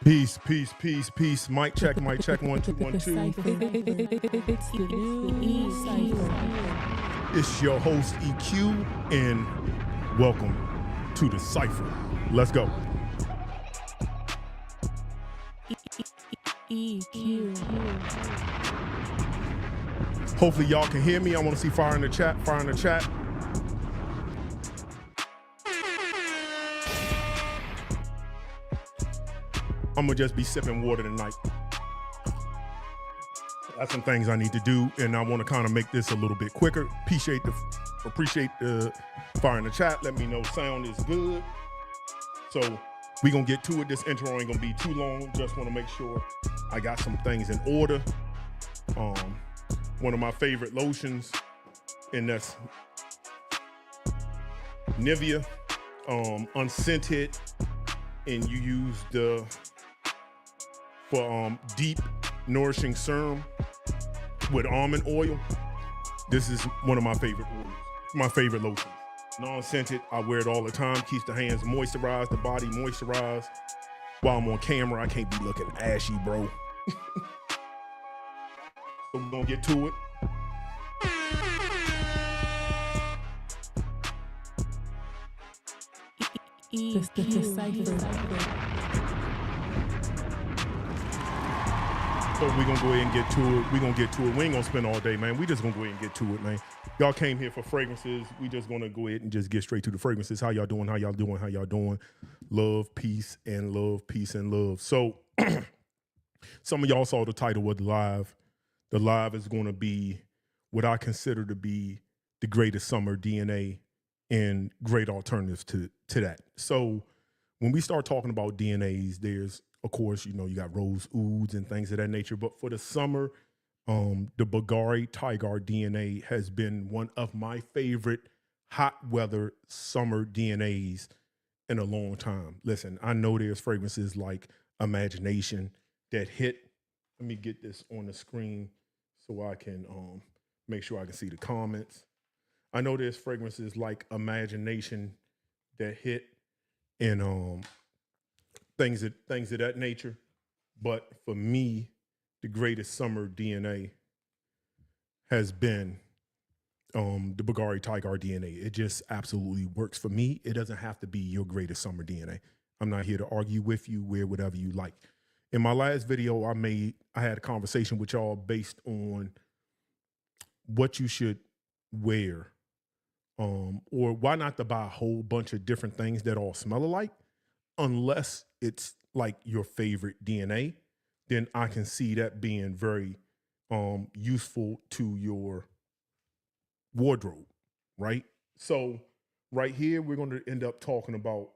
Peace, peace, peace, peace. Mic check, 1, 2, 1, 2. It's your host EQ, and welcome to the Cipher. Let's go. EQ. Hopefully y'all can hear me. I want to see fire in the chat. Fire in the chat. I'm gonna just be sipping water tonight. That's some things I need to do, and I want to kind of make this a little bit quicker. Appreciate the fire in the chat. Let me know sound is good. So we gonna get to it. This intro ain't gonna be too long. Just want to make sure I got some things in order. One of my favorite lotions, and that's Nivea, unscented, and you use the for deep nourishing serum with almond oil. This is one of my favorite oils, my favorite lotions. Non-scented, I wear it all the time. Keeps the hands moisturized, the body moisturized. While I'm on camera, I can't be looking ashy, bro. So we're gonna get to it. So we're gonna go ahead and get to it. We're gonna get to it. We ain't gonna spend all day, man. We just gonna go ahead and get to it, man. Y'all came here for fragrances. We just gonna go ahead and just get straight to the fragrances. How y'all doing? How y'all doing? How y'all doing? Love, peace, and love, peace, and love. So some of y'all saw the title of the live. The live is gonna be what I consider to be the greatest summer DNA and great alternatives to that. So when we start talking about DNAs, there's, of course, you know, you got rose ouds and things of that nature. But for the summer, the Bvlgari Tygar DNA has been one of my favorite hot weather summer DNAs in a long time. Listen, I know there's fragrances like Imagination that hit. Let me get this on the screen so I can make sure I can see the comments. I know there's fragrances like Imagination that hit and things of that nature. But for me, the greatest summer DNA has been the Bvlgari Tygar DNA. It just absolutely works for me. It doesn't have to be your greatest summer DNA. I'm not here to argue with you. Wear whatever you like. In my last video I had a conversation with y'all based on what you should wear, or why not to buy a whole bunch of different things that all smell alike, unless it's like your favorite DNA. Then I can see that being very useful to your wardrobe, right? So right here, we're going to end up talking about,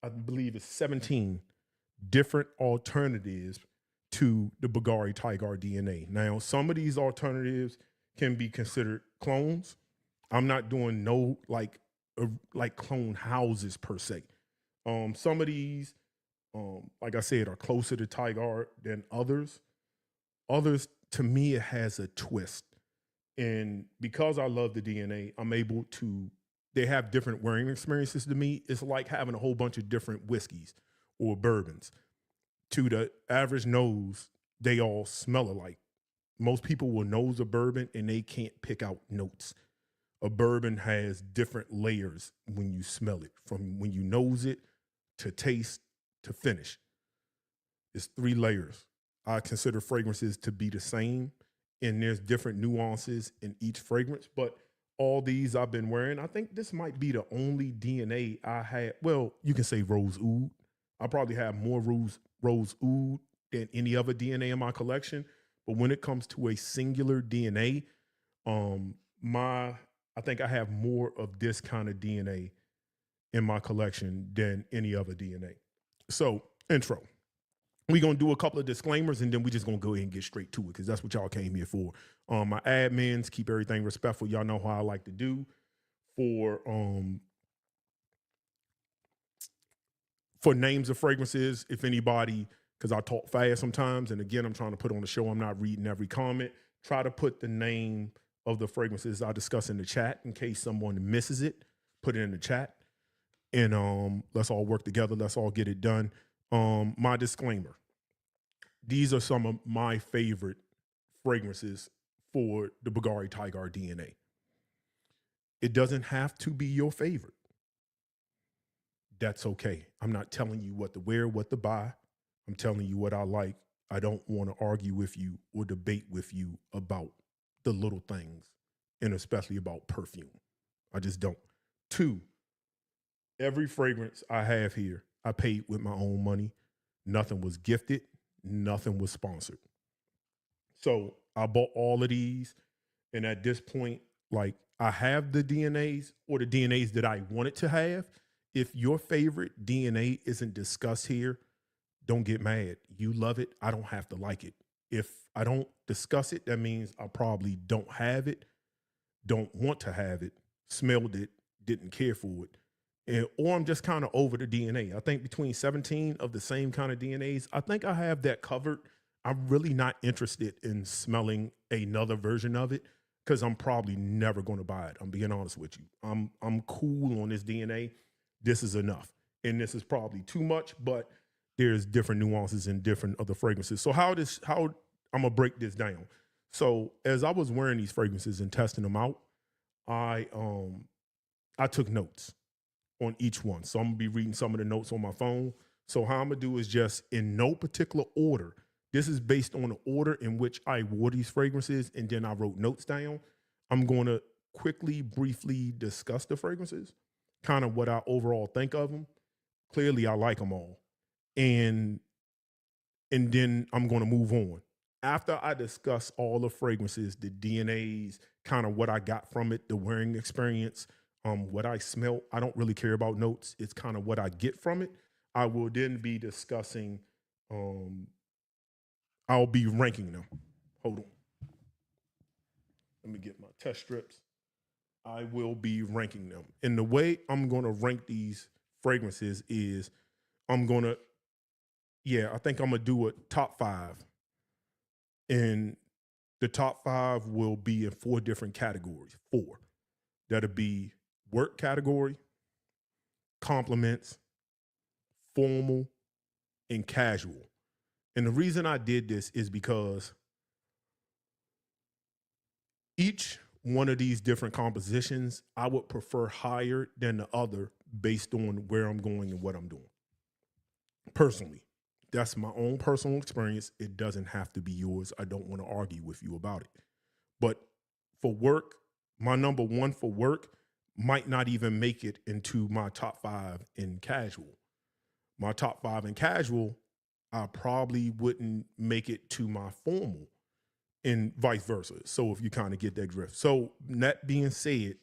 I believe it's 17 different alternatives to the Bvlgari Tygar DNA. Now, some of these alternatives can be considered clones. I'm not doing no like clone houses per se. Some of these, like I said, are closer to Tygar than others. Others, to me, it has a twist. And because I love the DNA, I'm able to, they have different wearing experiences to me. It's like having a whole bunch of different whiskeys or bourbons. To the average nose, they all smell alike. Most people will nose a bourbon and they can't pick out notes. A bourbon has different layers when you smell it, from when you nose it to taste to finish. It's 3 layers. I consider fragrances to be the same, and there's different nuances in each fragrance, but all these I've been wearing. I think this might be the only DNA I had. Well, you can say rose oud. I probably have more rose oud than any other DNA in my collection. But when it comes to a singular DNA, I think I have more of this kind of DNA in my collection than any other DNA. So, intro. We're going to do a couple of disclaimers, and then we just going to go ahead and get straight to it, because that's what y'all came here for. My admins, keep everything respectful. Y'all know how I like to do. For names of fragrances, if anybody, because I talk fast sometimes, and again, I'm trying to put on the show, I'm not reading every comment. Try to put the name of the fragrances I discuss in the chat in case someone misses it. Put it in the chat, and let's all work together. Let's all get it done. My disclaimer: these are some of my favorite fragrances for the Bvlgari Tygar DNA. It doesn't have to be your favorite. That's okay. I'm not telling you what to wear, what to buy. I'm telling you what I like. I don't want to argue with you or debate with you about the little things, and especially about perfume. I just don't. Two, every fragrance I have here, I paid with my own money. Nothing was gifted, nothing was sponsored. So I bought all of these, and at this point, like, I have the DNAs or the DNAs that I wanted to have. If your favorite DNA isn't discussed here, don't get mad. You love it. I don't have to like it. If I don't discuss it, that means I probably don't have it, don't want to have it, smelled it, didn't care for it. Or I'm just kind of over the DNA. I think between 17 of the same kind of DNAs, I think I have that covered. I'm really not interested in smelling another version of it because I'm probably never going to buy it. I'm being honest with you. I'm cool on this DNA. This is enough. And this is probably too much, but there's different nuances in different other fragrances. So how I'm gonna break this down. So as I was wearing these fragrances and testing them out, I took notes on each one. So I'm gonna be reading some of the notes on my phone. So how I'm gonna do is just in no particular order. This is based on the order in which I wore these fragrances, and then I wrote notes down. I'm gonna quickly, briefly discuss the fragrances, kind of what I overall think of them. Clearly, I like them all. And then I'm gonna move on. After I discuss all the fragrances, the DNAs, kind of what I got from it, the wearing experience, what I smelt. I don't really care about notes. It's kind of what I get from it. I will then be discussing, I'll be ranking them. Hold on. Let me get my test strips. I will be ranking them. And the way I'm going to rank these fragrances is I think I'm going to do a top 5. And the top 5 will be in 4 different categories. 4. That'll be work category, compliments, formal, and casual. And the reason I did this is because each one of these different compositions, I would prefer higher than the other based on where I'm going and what I'm doing. Personally, that's my own personal experience. It doesn't have to be yours. I don't want to argue with you about it. But for work, my number 1 for work might not even make it into my top 5 in casual. My top 5 in casual, I probably wouldn't make it to my formal, and vice versa. So if you kind of get that drift. So that being said,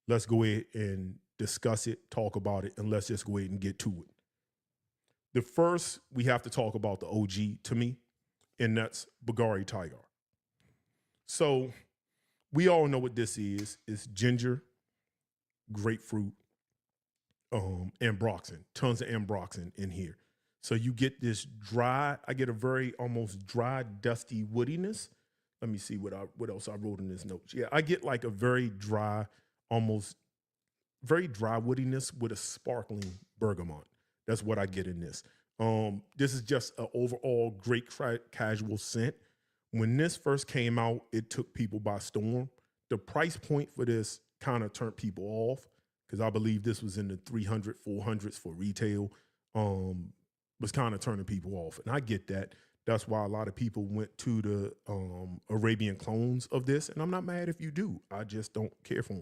let's go ahead and discuss it, talk about it, and let's just go ahead and get to it. The first, we have to talk about the OG to me, and that's Bvlgari Tygar. So we all know what this is. It's ginger, grapefruit, ambroxan, tons of ambroxan in here. So you get this dry, I get a very almost dry, dusty woodiness. Let me see what else I wrote in this notes. Yeah, I get like a very dry, almost very dry woodiness with a sparkling bergamot. That's what I get in this. This is just an overall great casual scent. When this first came out, it took people by storm. The price point for this kind of turned people off because I believe this was in the 300, 400s for retail. Was kind of turning people off. And I get that. That's why a lot of people went to the Arabian clones of this. And I'm not mad if you do. I just don't care for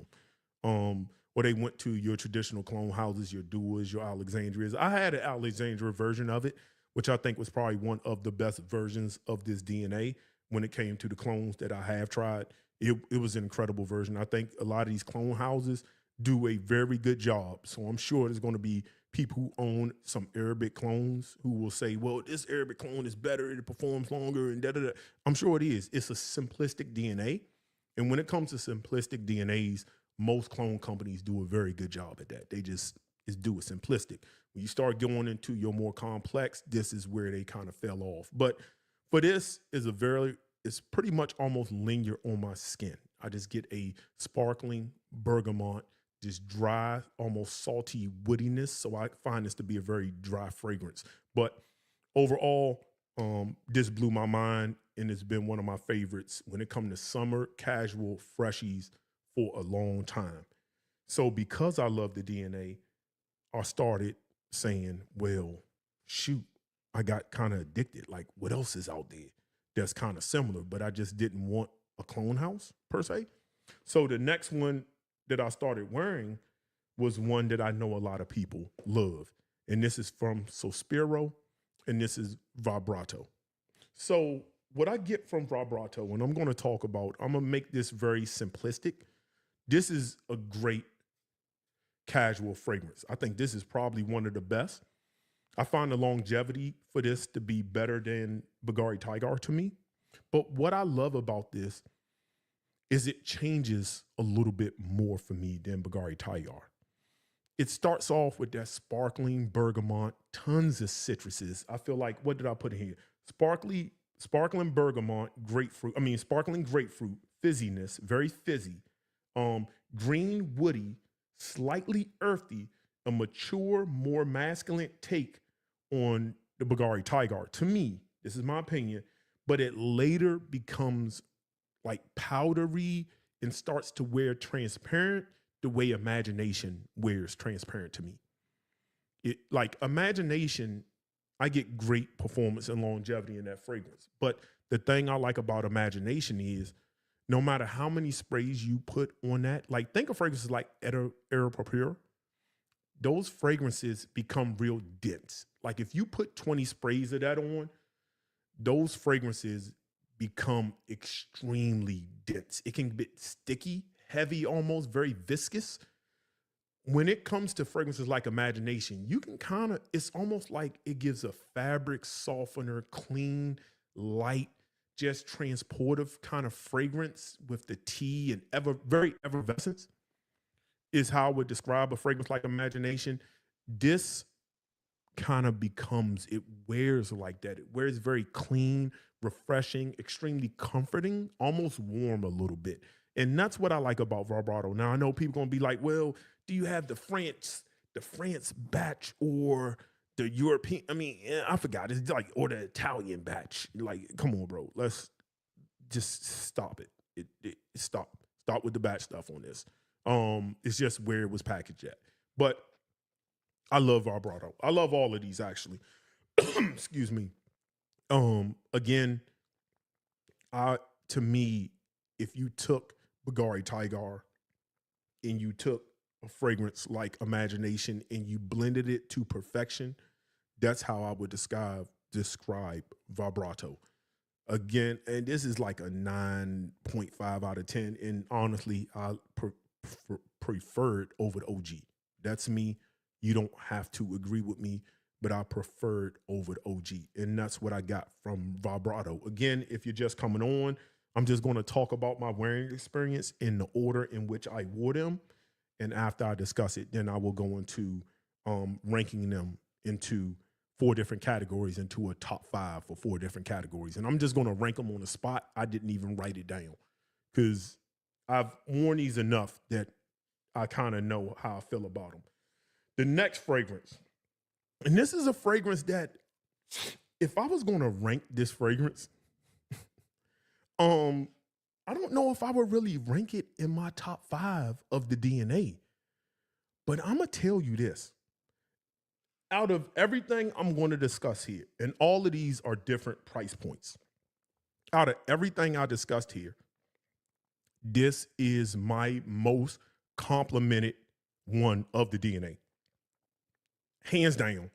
them. Or they went to your traditional clone houses, your Duas, your Alexandrias. I had an Alexandria version of it, which I think was probably one of the best versions of this DNA when it came to the clones that I have tried. It was an incredible version. I think a lot of these clone houses do a very good job. So I'm sure there's going to be people who own some Arabic clones who will say, well, this Arabic clone is better, it performs longer, and da-da-da. I'm sure it is. It's a simplistic DNA. And when it comes to simplistic DNAs, most clone companies do a very good job at that. They just do it simplistic. When you start going into your more complex, this is where they kind of fell off. But for this, it's pretty much almost linear on my skin. I just get a sparkling bergamot this dry, almost salty woodiness. So I find this to be a very dry fragrance. But overall, this blew my mind, and it's been one of my favorites when it comes to summer casual freshies for a long time. So because I love the DNA, I started saying, well, shoot, I got kind of addicted. Like, what else is out there that's kind of similar? But I just didn't want a clone house per se. So the next one that I started wearing was one that I know a lot of people love. And this is from Spiro, and this is Vibrto. So what I get from Vibrto, and I'm going to talk about, I'm going to make this very simplistic. This is a great casual fragrance. I think this is probably one of the best. I find the longevity for this to be better than Bvlgari Tygar to me. But what I love about this is it changes a little bit more for me than Bvlgari Tygar. It starts off with that sparkling bergamot, tons of citruses. I feel like, what did I put in here? Sparkling bergamot, sparkling grapefruit, fizziness, very fizzy. Green, woody, slightly earthy, a mature, more masculine take on the Bvlgari Tygar. To me, this is my opinion, but it later becomes like powdery and starts to wear transparent the way Imagination wears transparent to me. It like Imagination, I get great performance and longevity in that fragrance. But the thing I like about Imagination is no matter how many sprays you put on that, like think of fragrances like Aeropure, those fragrances become real dense. Like if you put 20 sprays of that on, those fragrances become extremely dense. It can get sticky, heavy, almost very viscous. When it comes to fragrances like Imagination, you can kind of, it's almost like it gives a fabric softener, clean, light, just transportive kind of fragrance with the tea and very effervescence is how I would describe a fragrance like Imagination. This kind of becomes, it wears like that. It wears very clean, refreshing, extremely comforting, almost warm a little bit. And that's what I like about Vibrto. Now I know people gonna be like, well, do you have the France batch or the European? I mean, I forgot. It's like, or the Italian batch. Like, come on, bro. Let's just stop it. Stop with the batch stuff on this. It's just where it was packaged at. But I love Vibrto. I love all of these actually. Excuse me. Again, to me, if you took Bvlgari Tygar and you took a fragrance like Imagination and you blended it to perfection, that's how I would describe Vibrto. Again, and this is like a 9.5 out of 10. And honestly, I prefer it over the OG. That's me. You don't have to agree with me, but I prefer it over the OG. And that's what I got from Vibrto. Again, if you're just coming on, I'm just going to talk about my wearing experience in the order in which I wore them. And after I discuss it, then I will go into ranking them into 4 different categories, into a top 5 for 4 different categories. And I'm just going to rank them on the spot. I didn't even write it down because I've worn these enough that I kind of know how I feel about them. The next fragrance, and this is a fragrance that if I was going to rank this fragrance, I don't know if I would really rank it in my top 5 of the DNA, but I'm going to tell you this. Out of everything I'm going to discuss here, and all of these are different price points. Out of everything I discussed here, this is my most complimented one of the DNA. Hands down.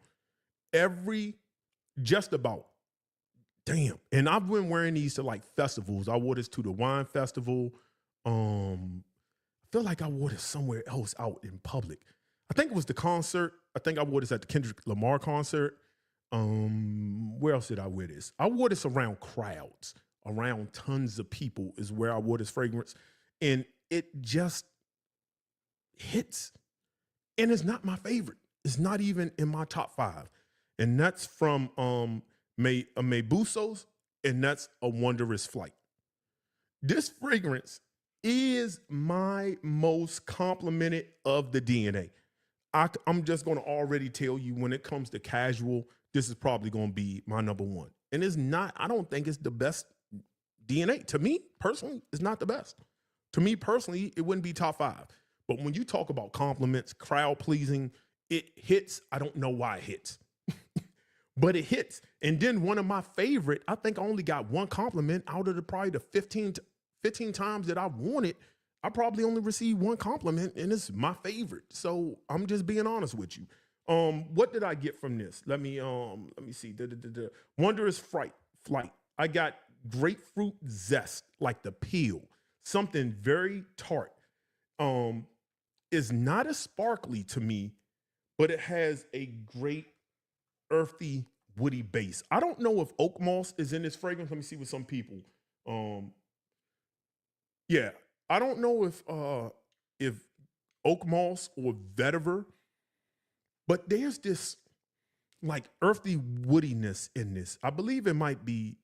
Just about. Damn. And I've been wearing these to like festivals. I wore this to the wine festival. I feel like I wore this somewhere else out in public. I think it was the concert. I think I wore this at the Kendrick Lamar concert. Where else did I wear this? I wore this around crowds, around tons of people is where I wore this fragrance. And it just hits. And it's not my favorite. It's not even in my top 5. And that's from Mebusos, and that's A Wondrous Flight. This fragrance is my most complimented of the DNA. I'm just going to already tell you when it comes to casual, this is probably going to be my number one. And it's not, I don't think it's the best DNA. To me, personally, it's not the best. To me, personally, it wouldn't be top 5. But when you talk about compliments, crowd pleasing, it hits. I don't know why it hits, but it hits. And then one of my favorite, I think I only got one compliment out of probably the 15 times that I've worn it. I probably only received one compliment, and it's my favorite. So I'm just being honest with you. What did I get from this? Let me see. Wondrous Flight. I got grapefruit zest, like the peel, something very tart. Is not as sparkly to me, but it has a great earthy, woody base. I don't know if oak moss is in this fragrance. Let me see with some people. Yeah, I don't know if oak moss or vetiver, but there's this like earthy woodiness in this. I believe it might be.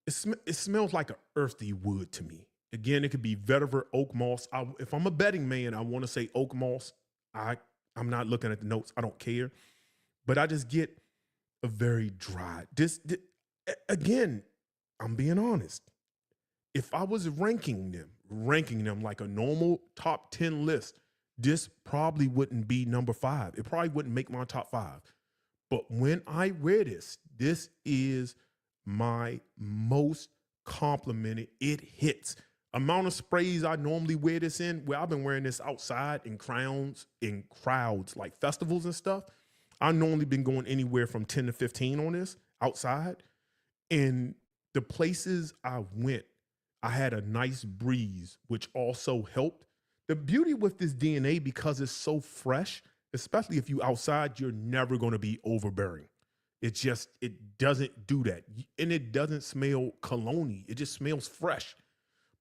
It smells like an earthy wood to me. Again, it could be vetiver, oak moss. If I'm a betting man, I want to say oak moss. I'm not looking at the notes. I don't care, but I just get a very dry. This again. I'm being honest. If I was ranking them like a normal top 10 list, this probably wouldn't be number 5. It probably wouldn't make my top 5. But when I wear this is my most complimented. It hits. Amount of sprays I normally wear this in, where I've been wearing this outside in crowds, like festivals and stuff. I've normally been going anywhere from 10 to 15 on this outside. And the places I went, I had a nice breeze, which also helped. The beauty with this DNA, because it's so fresh, especially if you outside, you're never going to be overbearing. It doesn't do that. And it doesn't smell cologne-y. It just smells fresh.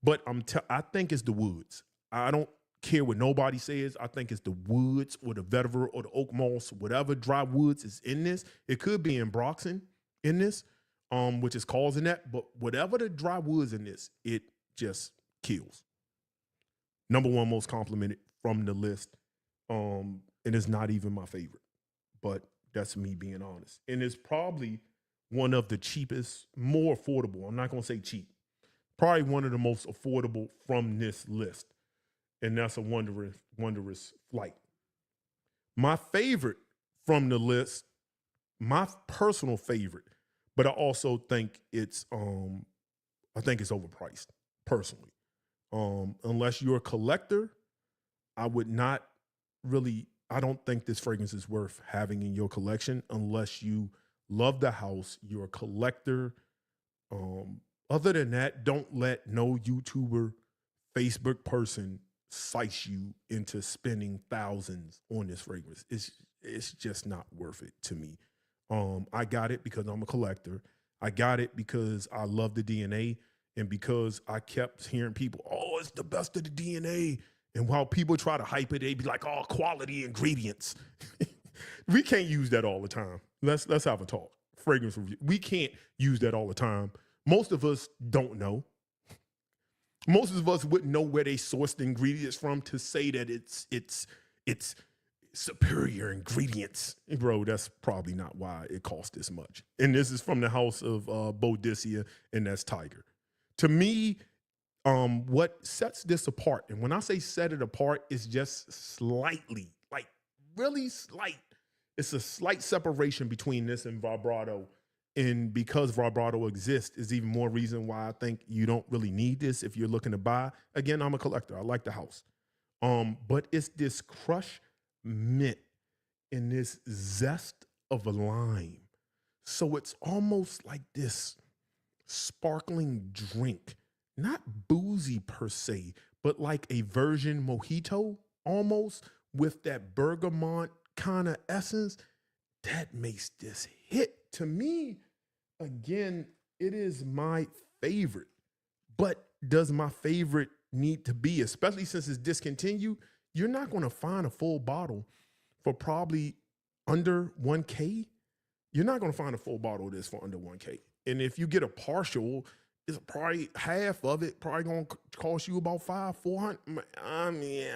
But I think it's the woods. I don't care what nobody says. I think it's the woods or the vetiver or the oak moss, whatever dry woods is in this. It could be ambroxan in this, which is causing that. But whatever the dry woods in this, it just kills. Number one most complimented from the list. And it's not even my favorite. But that's me being honest. And it's probably one of the cheapest, more affordable. I'm not going to say cheap. Probably one of the most affordable from this list. And that's a wondrous flight. My favorite from the list, my personal favorite, but I also think it's overpriced, personally. Unless you're a collector, I don't think this fragrance is worth having in your collection unless you love the house, you're a collector. Other than that, don't let no YouTuber, Facebook person size you into spending thousands on this fragrance. It's just not worth it to me. I got it because I'm a collector. I got it because I love the DNA and because I kept hearing people, oh, it's the best of the DNA. And while people try to hype it, they be like, oh, quality ingredients. We can't use that all the time. Let's have a talk. Fragrance review. We can't use that all the time. Most of us don't know. Most of us wouldn't know where they sourced the ingredients from to say that it's superior ingredients. Bro, that's probably not why it costs this much. And this is from the house of Boadicea, and that's Tygar. To me, what sets this apart, and when I say set it apart, it's just slightly, like really slight. It's a slight separation between this and Vibrato. And because Vibrato exists is even more reason why I think you don't really need this if you're looking to buy. Again, I'm a collector. I like the house. But it's this crush mint and this zest of a lime. So it's almost like this sparkling drink, not boozy per se, but like a version mojito almost with that bergamot kind of essence that makes this hit. To me, again, it is my favorite. But does my favorite need to be, especially since it's discontinued? You're not going to find a full bottle for probably under 1K. You're not going to find a full bottle of this for under 1K. And if you get a partial, it's probably half of it probably gonna cost you about $400. I mean,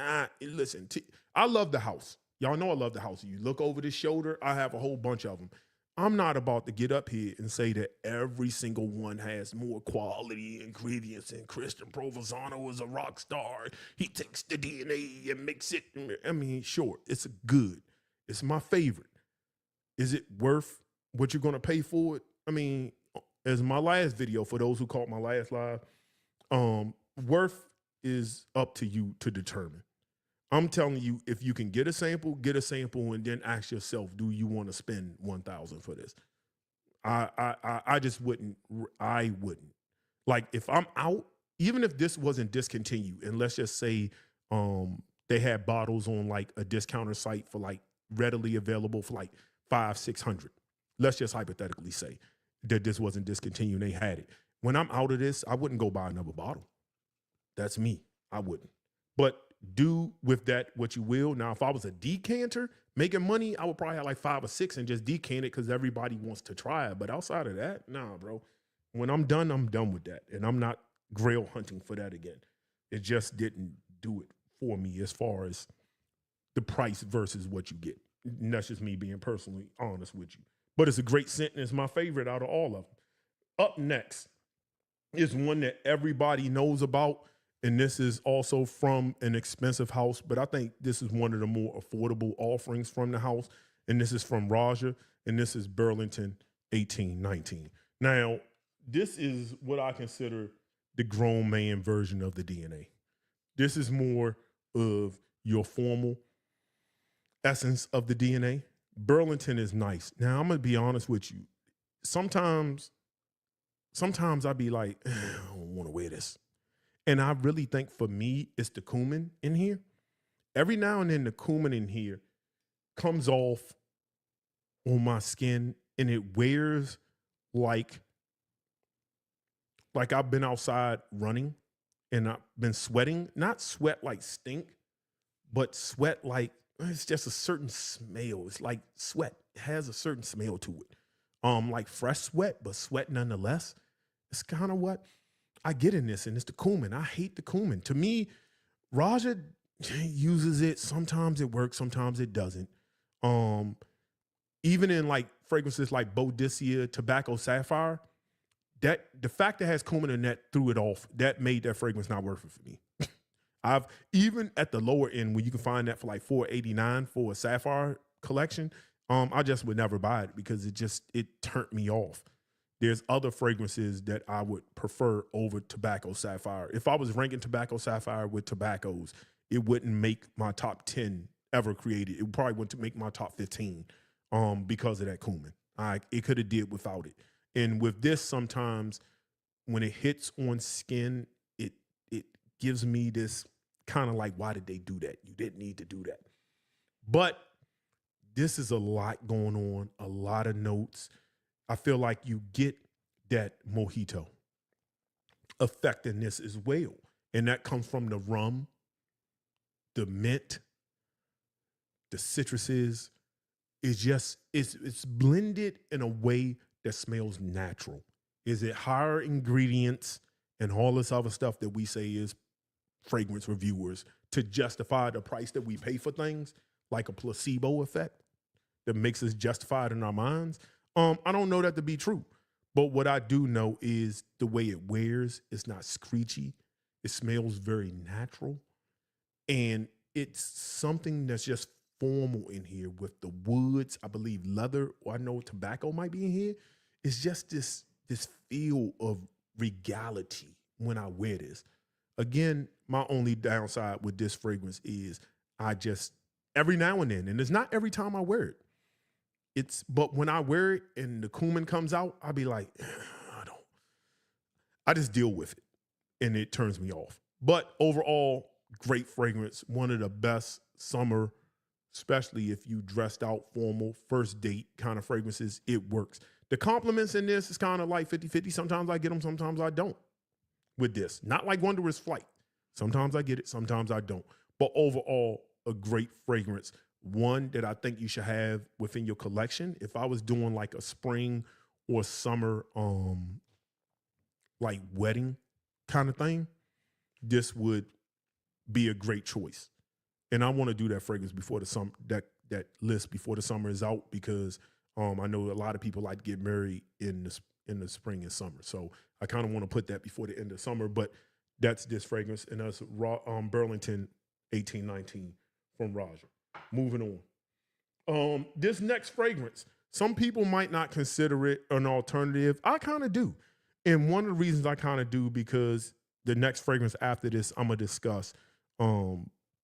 listen, I love the house. Y'all know I love the house. You look over the shoulder, I have a whole bunch of them. I'm not about to get up here and say that every single one has more quality ingredients and Christian Provenzano is a rock star. He takes the DNA and makes it. I mean, sure, it's good. It's my favorite. Is it worth what you're going to pay for it? I mean, as my last video, for those who caught my last live, worth is up to you to determine. I'm telling you, if you can get a sample, and then ask yourself, do you want to spend $1,000 for this? I just wouldn't. I wouldn't. Like, if I'm out, even if this wasn't discontinued, and let's just say they had bottles on like a discounter site for like readily available for like $500-600. Let's just hypothetically say that this wasn't discontinued and they had it. When I'm out of this, I wouldn't go buy another bottle. That's me. I wouldn't. But do with that what you will. Now, if I was a decanter making money, I would probably have like 5 or 6 and just decant it because everybody wants to try it. But outside of that, nah, bro. When I'm done with that. And I'm not grail hunting for that again. It just didn't do it for me as far as the price versus what you get. And that's just me being personally honest with you. But it's a great scent and it's my favorite out of all of them. Up next is one that everybody knows about. And this is also from an expensive house, but I think this is one of the more affordable offerings from the house. And this is from Roja, and this is Burlington 1819. Now, this is what I consider the grown man version of the DNA. This is more of your formal essence of the DNA. Burlington is nice. Now, I'm going to be honest with you. Sometimes I'd be like, I don't want to wear this. And I really think for me, it's the cumin in here. Every now and then the cumin in here comes off on my skin and it wears like I've been outside running and I've been sweating, not sweat like stink, but sweat like it's just a certain smell. It's like sweat. It has a certain smell to it. Like fresh sweat, but sweat nonetheless. It's kind of what I get in this, and it's the cumin. I hate the cumin. To me, Roja uses it. Sometimes it works, sometimes it doesn't. Even in like fragrances like Boadicea Tobacco Sapphire, that the fact that it has cumin in that threw it off. That made that fragrance not worth it for me. I've even at the lower end where you can find that for like $4.89 for a Sapphire collection, I just would never buy it because it turned me off. There's other fragrances that I would prefer over Tobacco Sapphire. If I was ranking Tobacco Sapphire with tobaccos, it wouldn't make my top 10 ever created. It probably wouldn't make my top 15 because of that cumin. It could have did without it. And with this, sometimes when it hits on skin, it gives me this kind of like, why did they do that? You didn't need to do that. But this is a lot going on, a lot of notes. I feel like you get that mojito effect in this as well. And that comes from the rum, the mint, the citruses. It's blended in a way that smells natural. Is it higher ingredients and all this other stuff that we say is fragrance reviewers to justify the price that we pay for things, like a placebo effect that makes us justify it in our minds? I don't know that to be true, but what I do know is the way it wears, it's not screechy. It smells very natural. And it's something that's just formal in here with the woods. I believe leather, or I know tobacco might be in here. It's just this feel of regality when I wear this. Again, my only downside with this fragrance is I just, every now and then, and it's not every time I wear it, but when I wear it and the cumin comes out, I'll be like, I just deal with it and it turns me off. But overall, great fragrance. One of the best summer, especially if you dressed out formal, first date kind of fragrances, it works. The compliments in this is kind of like 50-50. Sometimes I get them, sometimes I don't with this. Not like Wondrous Flight. Sometimes I get it, sometimes I don't. But overall, a great fragrance. One that I think you should have within your collection. If I was doing like a spring or summer like wedding kind of thing, this would be a great choice. And I want to do that fragrance before the summer, that list before the summer is out, because I know a lot of people like to get married in the spring and summer. So I kind of want to put that before the end of summer, but that's this fragrance, and that's Burlington 1819 from Roja. Moving on. This next fragrance, some people might not consider it an alternative. I kind of do. And one of the reasons I kind of do, because the next fragrance after this I'm going to discuss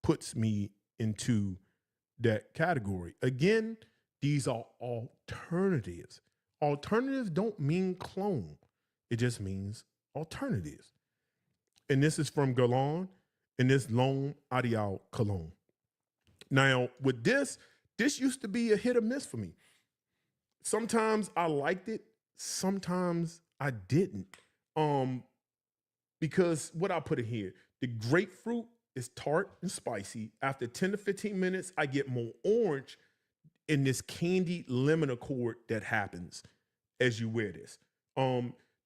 puts me into that category. Again, these are alternatives. Alternatives don't mean clone. It just means alternatives. And this is from Guerlain, and this L'Homme Ideal cologne. Now, with this used to be a hit or miss for me. Sometimes I liked it, sometimes I didn't. Because what I put in here, the grapefruit is tart and spicy. After 10 to 15 minutes, I get more orange in this candied lemon accord that happens as you wear this.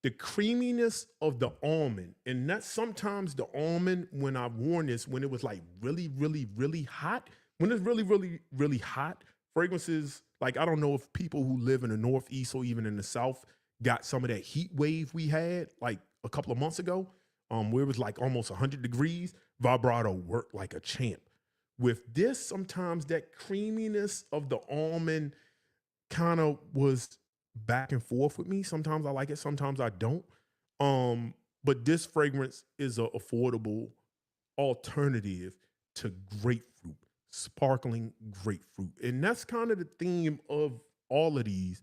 The creaminess of the almond, and that's sometimes the almond, when I've worn this, when it was like really, really, really hot, when it's really, really, really hot, fragrances, like I don't know if people who live in the Northeast or even in the South got some of that heat wave we had like a couple of months ago, where it was like almost 100 degrees, Vibrato worked like a champ. With this, sometimes that creaminess of the almond kind of was back and forth with me. Sometimes I like it, sometimes I don't. But this fragrance is an affordable alternative to grapefruit, sparkling grapefruit. And that's kind of the theme of all of these,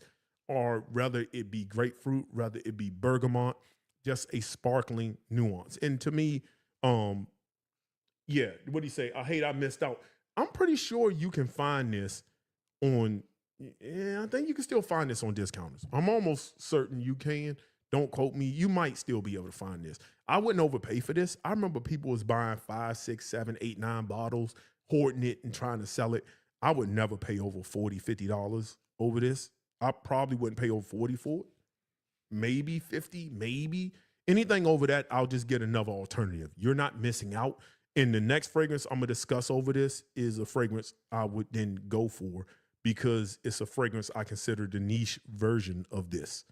or whether it be grapefruit, whether it be bergamot, just a sparkling nuance. And to me, yeah, what do you say? I hate I missed out. I'm pretty sure you can find this on, I think you can still find this on discounters. I'm almost certain you can. Don't quote me. You might still be able to find this. I wouldn't overpay for this. I remember people was buying 5, 6, 7, 8, 9 bottles, hoarding it and trying to sell it. I would never pay over $40, $50 over this. I probably wouldn't pay over 40 for it. Maybe 50, maybe. Anything over that, I'll just get another alternative. You're not missing out. And the next fragrance I'm going to discuss over this is a fragrance I would then go for, because it's a fragrance I consider the niche version of this.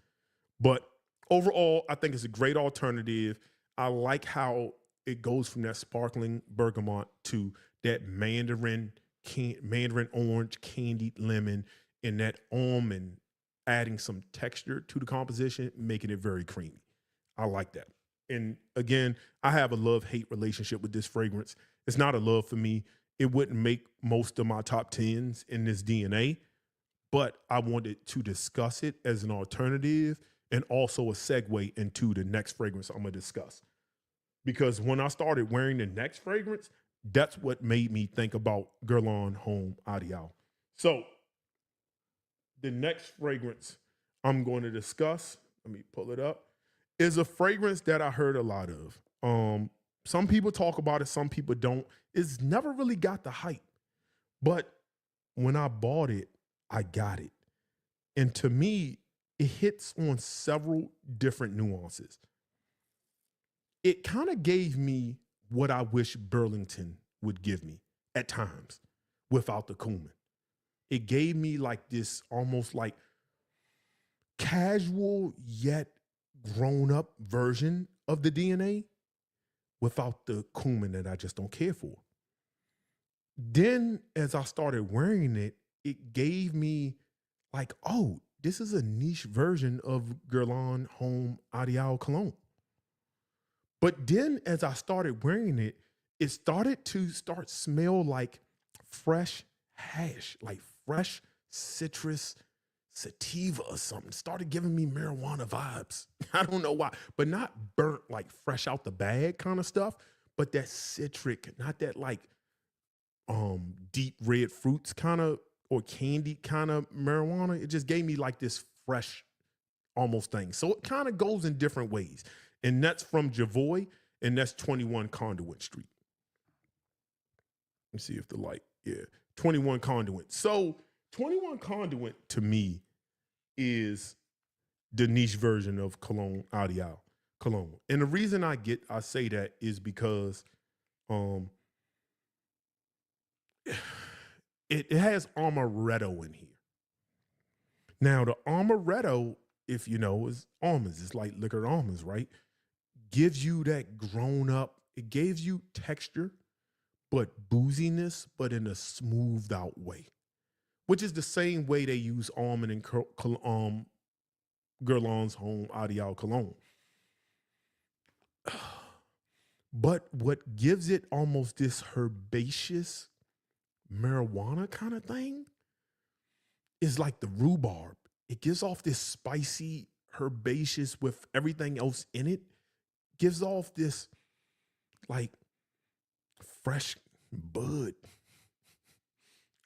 But overall, I think it's a great alternative. I like how it goes from that sparkling bergamot to that mandarin orange, candied lemon, and that almond, adding some texture to the composition, making it very creamy. I like that. And again, I have a love-hate relationship with this fragrance. It's not a love for me. It wouldn't make most of my top 10s in this DNA, but I wanted to discuss it as an alternative and also a segue into the next fragrance I'm going to discuss. Because when I started wearing the next fragrance, that's what made me think about Guerlain L'Homme Ideal. So the next fragrance I'm going to discuss, let me pull it up, is a fragrance that I heard a lot of. Some people talk about it, some people don't. It's never really got the hype. But when I bought it, I got it. And to me, it hits on several different nuances. It kind of gave me what I wish Burlington would give me at times without the cumin. It gave me like this almost like casual yet grown up version of the DNA without the cumin that I just don't care for. Then as I started wearing it, it gave me like, oh, this is a niche version of Guerlain L'Homme Ideal cologne. But then as I started wearing it, it started to smell like fresh hash, like fresh citrus sativa or something. Started giving me marijuana vibes. I don't know why, but not burnt like fresh out the bag kind of stuff, but that citric, not that like deep red fruits kind of or candy kind of marijuana. It just gave me like this fresh almost thing. So it kind of goes in different ways. And that's from Jovoy, and that's 21 Conduit Street. Let me see if the light, yeah, 21 Conduit. So 21 Conduit to me is the niche version of Cologne Ideal. cologne. And the reason I say that is because it has amaretto in here. Now the amaretto, if you know, is almonds. It's like liquored almonds, right? Gives you that grown up. It gives you texture, but booziness, but in a smoothed out way, which is the same way they use almond in Guerlain's Home Ideal Cologne. But what gives it almost this herbaceous marijuana kind of thing is like the rhubarb. It gives off this spicy herbaceous with everything else in it. Gives off this like fresh bud.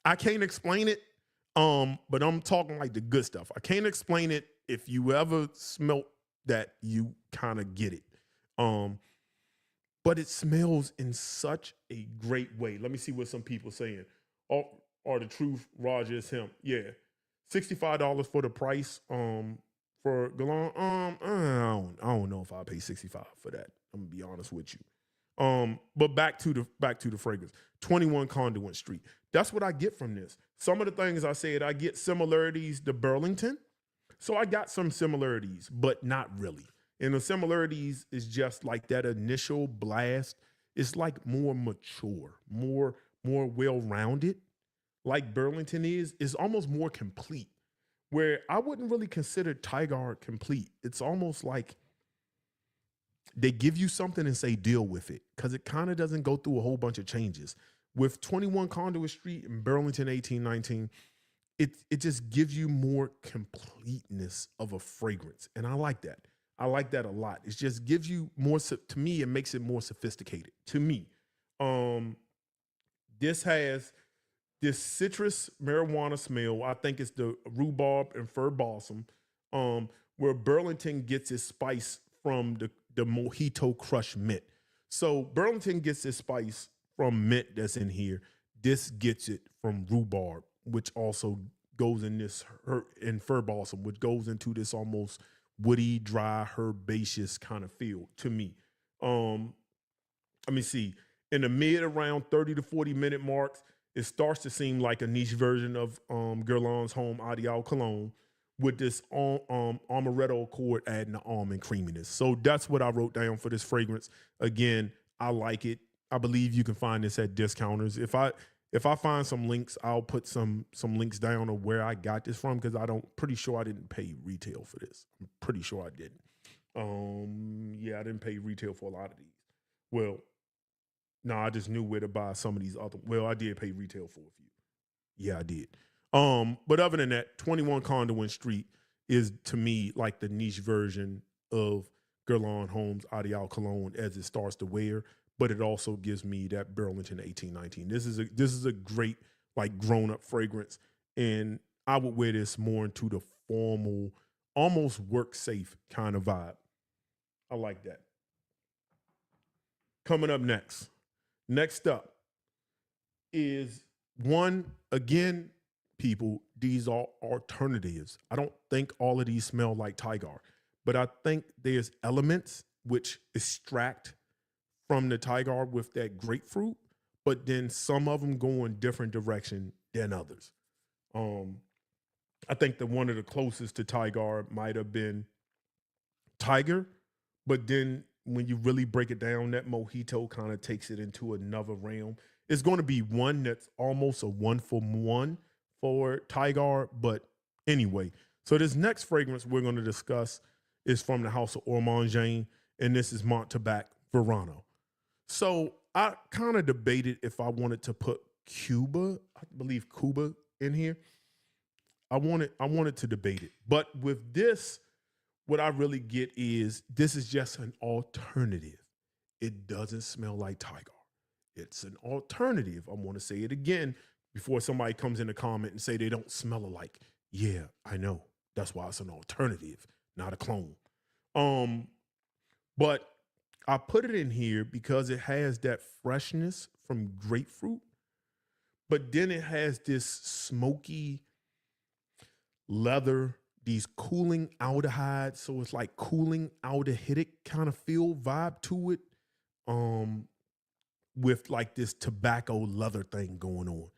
I can't explain it, but I'm talking like the good stuff. I can't explain it. If you ever smelt that, you kind of get it. But it smells in such a great way. Let me see what some people saying. Oh, or the truth, Roger, is him. Yeah. $65 for the price for Guerlain. I don't know if I'll pay $65 for that. I'm gonna be honest with you. But back to the fragrance. 21 Conduit Street. That's what I get from this. Some of the things I said, I get similarities to Burlington. So I got some similarities, but not really. And the similarities is just like that initial blast. It's like more mature, more well-rounded. Like Burlington is almost more complete. Where I wouldn't really consider Tygar complete. It's almost like they give you something and say deal with it, because it kind of doesn't go through a whole bunch of changes. With 21 Conduit Street and Burlington 1819, it just gives you more completeness of a fragrance. And I like that. I like that a lot. It just gives you more, to me, it makes it more sophisticated. To me, this has this citrus marijuana smell. I think it's the rhubarb and fir balsam, where Burlington gets its spice from the mojito crush mint. So Burlington gets its spice from mint that's in here. This gets it from rhubarb, which also goes in this in fir balsam, which goes into this almost woody, dry, herbaceous kind of feel to me. Let me see. In the mid around 30 to 40 minute marks, it starts to seem like a niche version of Guerlain's Home Ideal Cologne with this amaretto accord adding the almond creaminess. So that's what I wrote down for this fragrance. Again, I like it. I believe you can find this at discounters. If I find some links, I'll put some links down of where I got this from, because pretty sure I didn't pay retail for this. I'm pretty sure I didn't. Yeah, I didn't pay retail for a lot of these. Well, no, I just knew where to buy some of these other. Well, I did pay retail for a few. Yeah, I did. But other than that, 21 Conduit Street is to me like the niche version of Guerlain Home's Ideal Cologne as it starts to wear. But it also gives me that Burlington 1819. This is a great like grown up fragrance, and I would wear this more into the formal, almost work safe kind of vibe. I like that. Coming up next. Next up is one, again, people, these are alternatives. I don't think all of these smell like Tygar, but I think there's elements which extract from the Tygar with that grapefruit, but then some of them go in different direction than others. I think that one of the closest to Tygar might have been Tiger, but then when you really break it down, that mojito kind of takes it into another realm. It's going to be one that's almost a 1-for-1 for Tygar, but anyway. So this next fragrance we're going to discuss is from the house of Ormongain, and this is Montabac Verano. So I kind of debated if I wanted to put Cuba, I believe Cuba in here. I wanted to debate it. But with this, what I really get is this is just an alternative. It doesn't smell like Tygar. It's an alternative. I want to say it again before somebody comes in the comment and say they don't smell alike. Yeah, I know. That's why it's an alternative, not a clone. But I put it in here because it has that freshness from grapefruit, but then it has this smoky leather these cooling aldehydes. So it's like cooling aldehydic kind of feel vibe to it. With like this tobacco leather thing going on.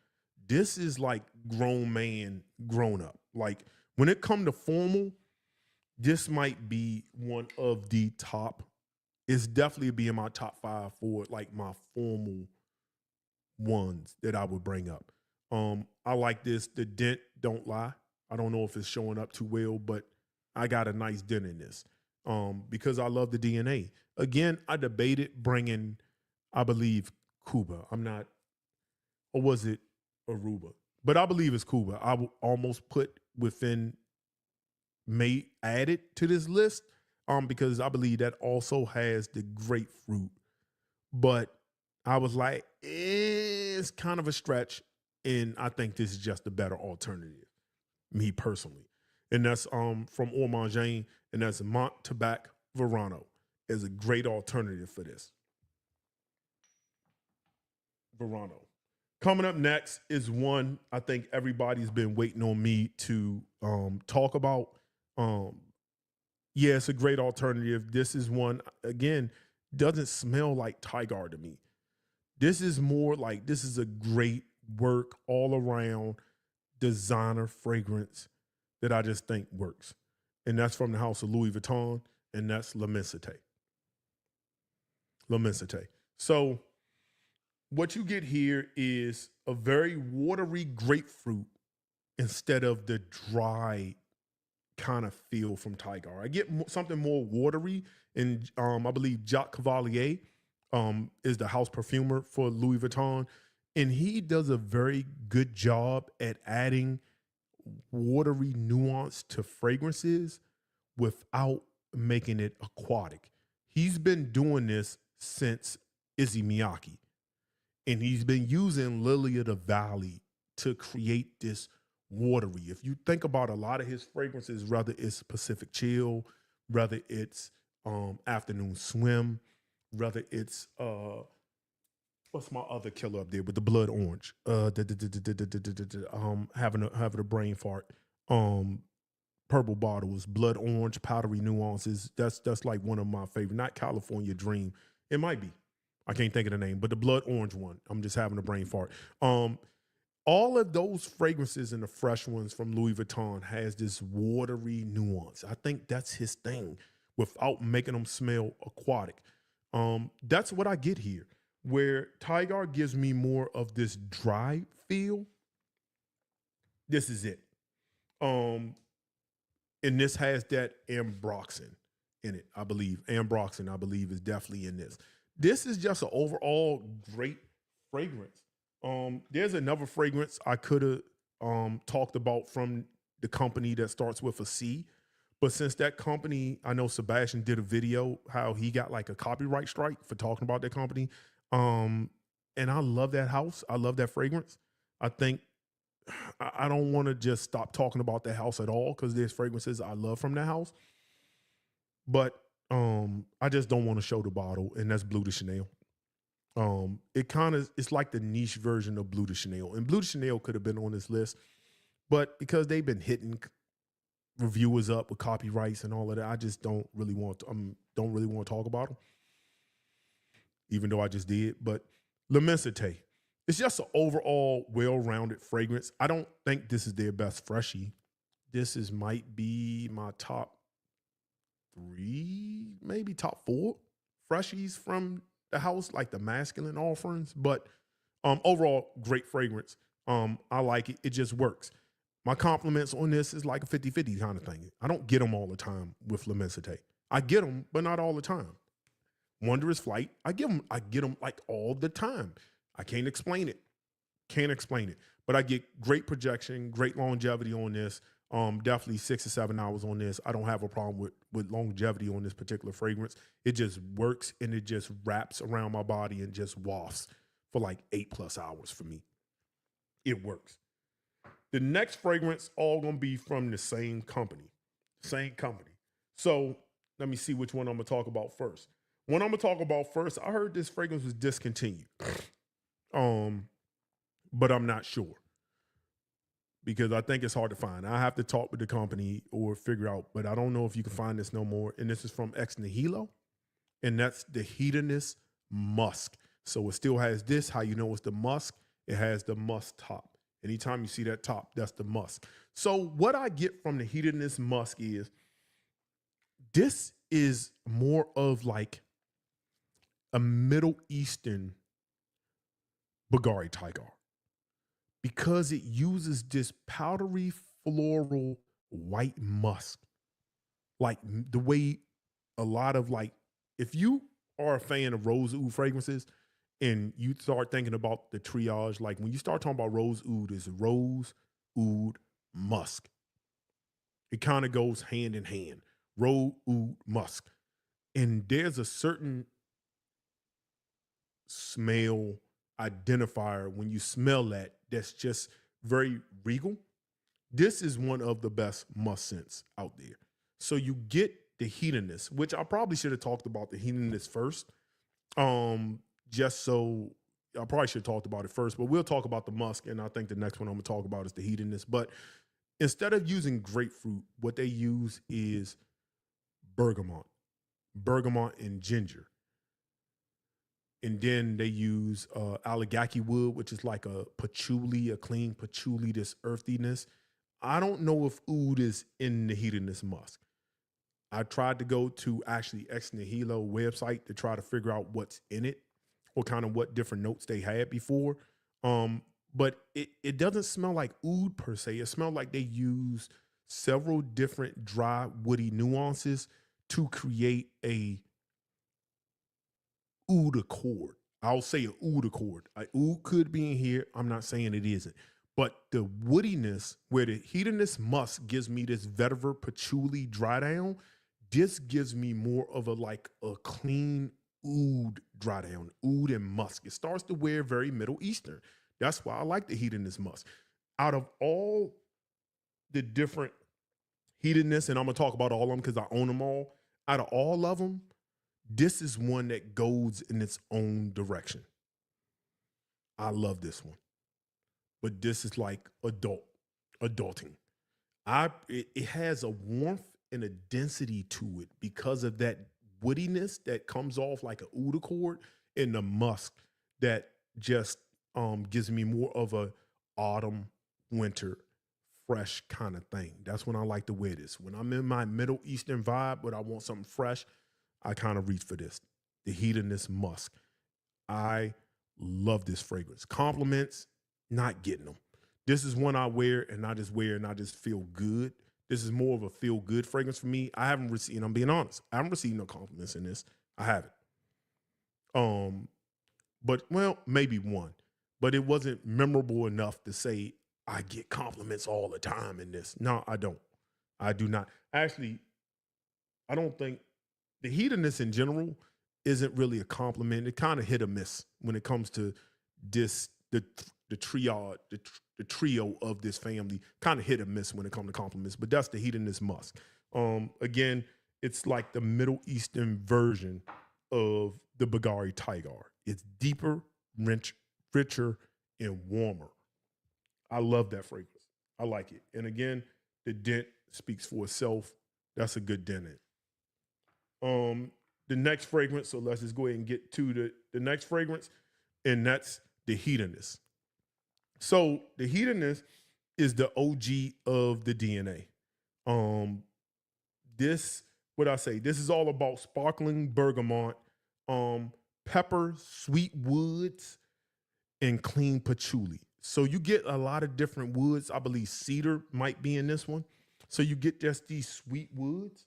This is like grown man, grown up. Like when it come to formal, this might be one of the top. It's definitely be in my top 5 for like my formal ones that I would bring up. I like this. The dent don't lie. I don't know if it's showing up too well, but I got a nice dent in this. Because I love the DNA. Again, I debated bringing, I believe, Cuba. I'm not, or was it Aruba? But I believe it's Cuba. I will almost put within, may add it to this list, because I believe that also has the grapefruit. But I was like, it's kind of a stretch, and I think this is just a better alternative, me personally. And that's from Ormangin, and that's Mont Tabac Verano is a great alternative for this. Verano. Coming up next is one I think everybody's been waiting on me to talk about. Yeah, it's a great alternative. This is one, again, doesn't smell like Tygar to me. This is more like, this is a great work all around designer fragrance that I just think works. And that's from the house of Louis Vuitton, and that's La Mensité. La Mensité. So what you get here is a very watery grapefruit instead of the dry kind of feel from Tygar. I get something more watery, and I believe Jacques Cavalier is the house perfumer for Louis Vuitton, and he does a very good job at adding watery nuance to fragrances without making it aquatic. He's been doing this since Issey Miyake, and he's been using Lily of the Valley to create this watery. If you think about a lot of his fragrances, whether it's Pacific Chill, whether it's Afternoon Swim, whether it's what's my other killer up there with the blood orange? Having a brain fart. Purple bottles, blood orange, powdery nuances. That's like one of my favorite. Not California Dream. It might be. I can't think of the name, but the blood orange one. I'm just having a brain fart. All of those fragrances and the fresh ones from Louis Vuitton has this watery nuance. I think that's his thing without making them smell aquatic. That's what I get here. Where Tygar gives me more of this dry feel, this is it. And this has that ambroxan in it, I believe. Ambroxan, I believe, is definitely in this. This is just an overall great fragrance. There's another fragrance I could have talked about from the company that starts with a C. But since that company, I know Sebastian did a video how he got like a copyright strike for talking about that company. And I love that house. I love that fragrance. I think I don't want to just stop talking about that house at all because there's fragrances I love from that house. But I just don't want to show the bottle, and that's Bleu De Chanel. It's like the niche version of Bleu De Chanel. And Bleu De Chanel could have been on this list, but because they've been hitting reviewers up with copyrights and all of that, I just don't really want to talk about them. Even though I just did. But La Mensité, it's just an overall well-rounded fragrance. I don't think this is their best freshie. This might be my top 3, maybe top 4 freshies from the house, like the masculine offerings. But overall, great fragrance. I like it. It just works. My compliments on this is like a 50-50 kind of thing. I don't get them all the time with La Mensité. I get them, but not all the time. Wondrous Flight, I get them like all the time. I can't explain it. But I get great projection, great longevity on this. Definitely 6 or 7 hours on this. I don't have a problem with longevity on this particular fragrance. It just works, and it just wraps around my body and just wafts for like 8+ hours for me. It works. The next fragrance all gonna be from the same company. So let me see which one I'm gonna talk about first. One I'm gonna talk about first, I heard this fragrance was discontinued. But I'm not sure. because I think it's hard to find. I have to talk with the company or figure out, but I don't know if you can find this no more. And this is from Ex Nihilo, and that's the Hedonist Musk. So it still has this, how you know it's the musk. It has the musk top. Anytime you see that top, that's the musk. So what I get from the Hedonist Musk is, this is more of like a Middle Eastern Bvlgari Tygar, because it uses this powdery floral white musk. Like the way a lot of, like, if you are a fan of rose oud fragrances and you start thinking about the triage, like when you start talking about rose oud, it's rose, oud, musk. It kind of goes hand in hand. Rose, oud, musk. And there's a certain smell identifier when you smell that, that's just very regal. This is one of the best musk scents out there. So you get the hedonist, which I probably should have talked about the hedonist first. Just so I probably should have talked about it first, but we'll talk about the musk, and I think the next one I'm gonna talk about is the hedonist. But instead of using grapefruit, what they use is bergamot and ginger. And then they use aligaki wood, which is like a patchouli, a clean patchouli, this earthiness. I don't know if oud is in the hedonist musk. I tried to go to actually Ex Nihilo website to try to figure out what's in it or kind of what different notes they had before. But it doesn't smell like oud per se. It smells like they use several different dry woody nuances to create a oud accord. I'll say an oud accord. Oud could be in here. I'm not saying it isn't. But the woodiness, where the hedonist musk gives me this vetiver patchouli dry down, this gives me more of a clean oud dry down, oud and musk. It starts to wear very Middle Eastern. That's why I like the hedonist musk. Out of all the different hedonists, and I'm gonna talk about all of them because I own them all. Out of all of them, this is one that goes in its own direction. I love this one, but this is like adulting. It has a warmth and a density to it because of that woodiness that comes off like an oud accord, and the musk that just gives me more of a autumn, winter, fresh kind of thing. That's when I like to wear this. When I'm in my Middle Eastern vibe, but I want something fresh, I kind of reach for this, the hedonist musk. I love this fragrance. Compliments, not getting them. This is one I wear and I just feel good. This is more of a feel good fragrance for me. I haven't received, and I'm being honest, I haven't received no compliments in this. I haven't. But well, maybe one, but it wasn't memorable enough to say I get compliments all the time in this. No, I don't. I do not. Actually, I don't think the hedonist in general isn't really a compliment. It kind of hit or miss when it comes to this, the trio of this family, kind of hit or miss when it comes to compliments, but that's the hedonist musk. Again, it's like the Middle Eastern version of the Bvlgari Tygar. It's deeper, richer, and warmer. I love that fragrance. I like it. And again, the dent speaks for itself. That's a good dent in. The next fragrance, so let's just go ahead and get to the next fragrance, and that's the hedonist. So the hedonist is the OG of the DNA. This is all about sparkling bergamot, pepper, sweet woods, and clean patchouli. So you get a lot of different woods. I believe cedar might be in this one. So you get just these sweet woods.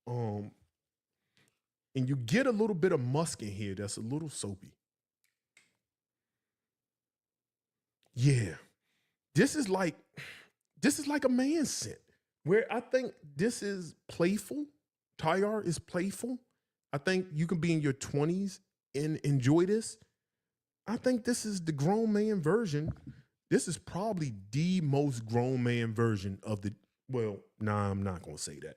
And you get a little bit of musk in here that's a little soapy. Yeah. This is like a man scent, where I think this is playful. Tygar is playful. I think you can be in your 20s and enjoy this. I think this is the grown man version. This is probably the most grown man version of I'm not going to say that.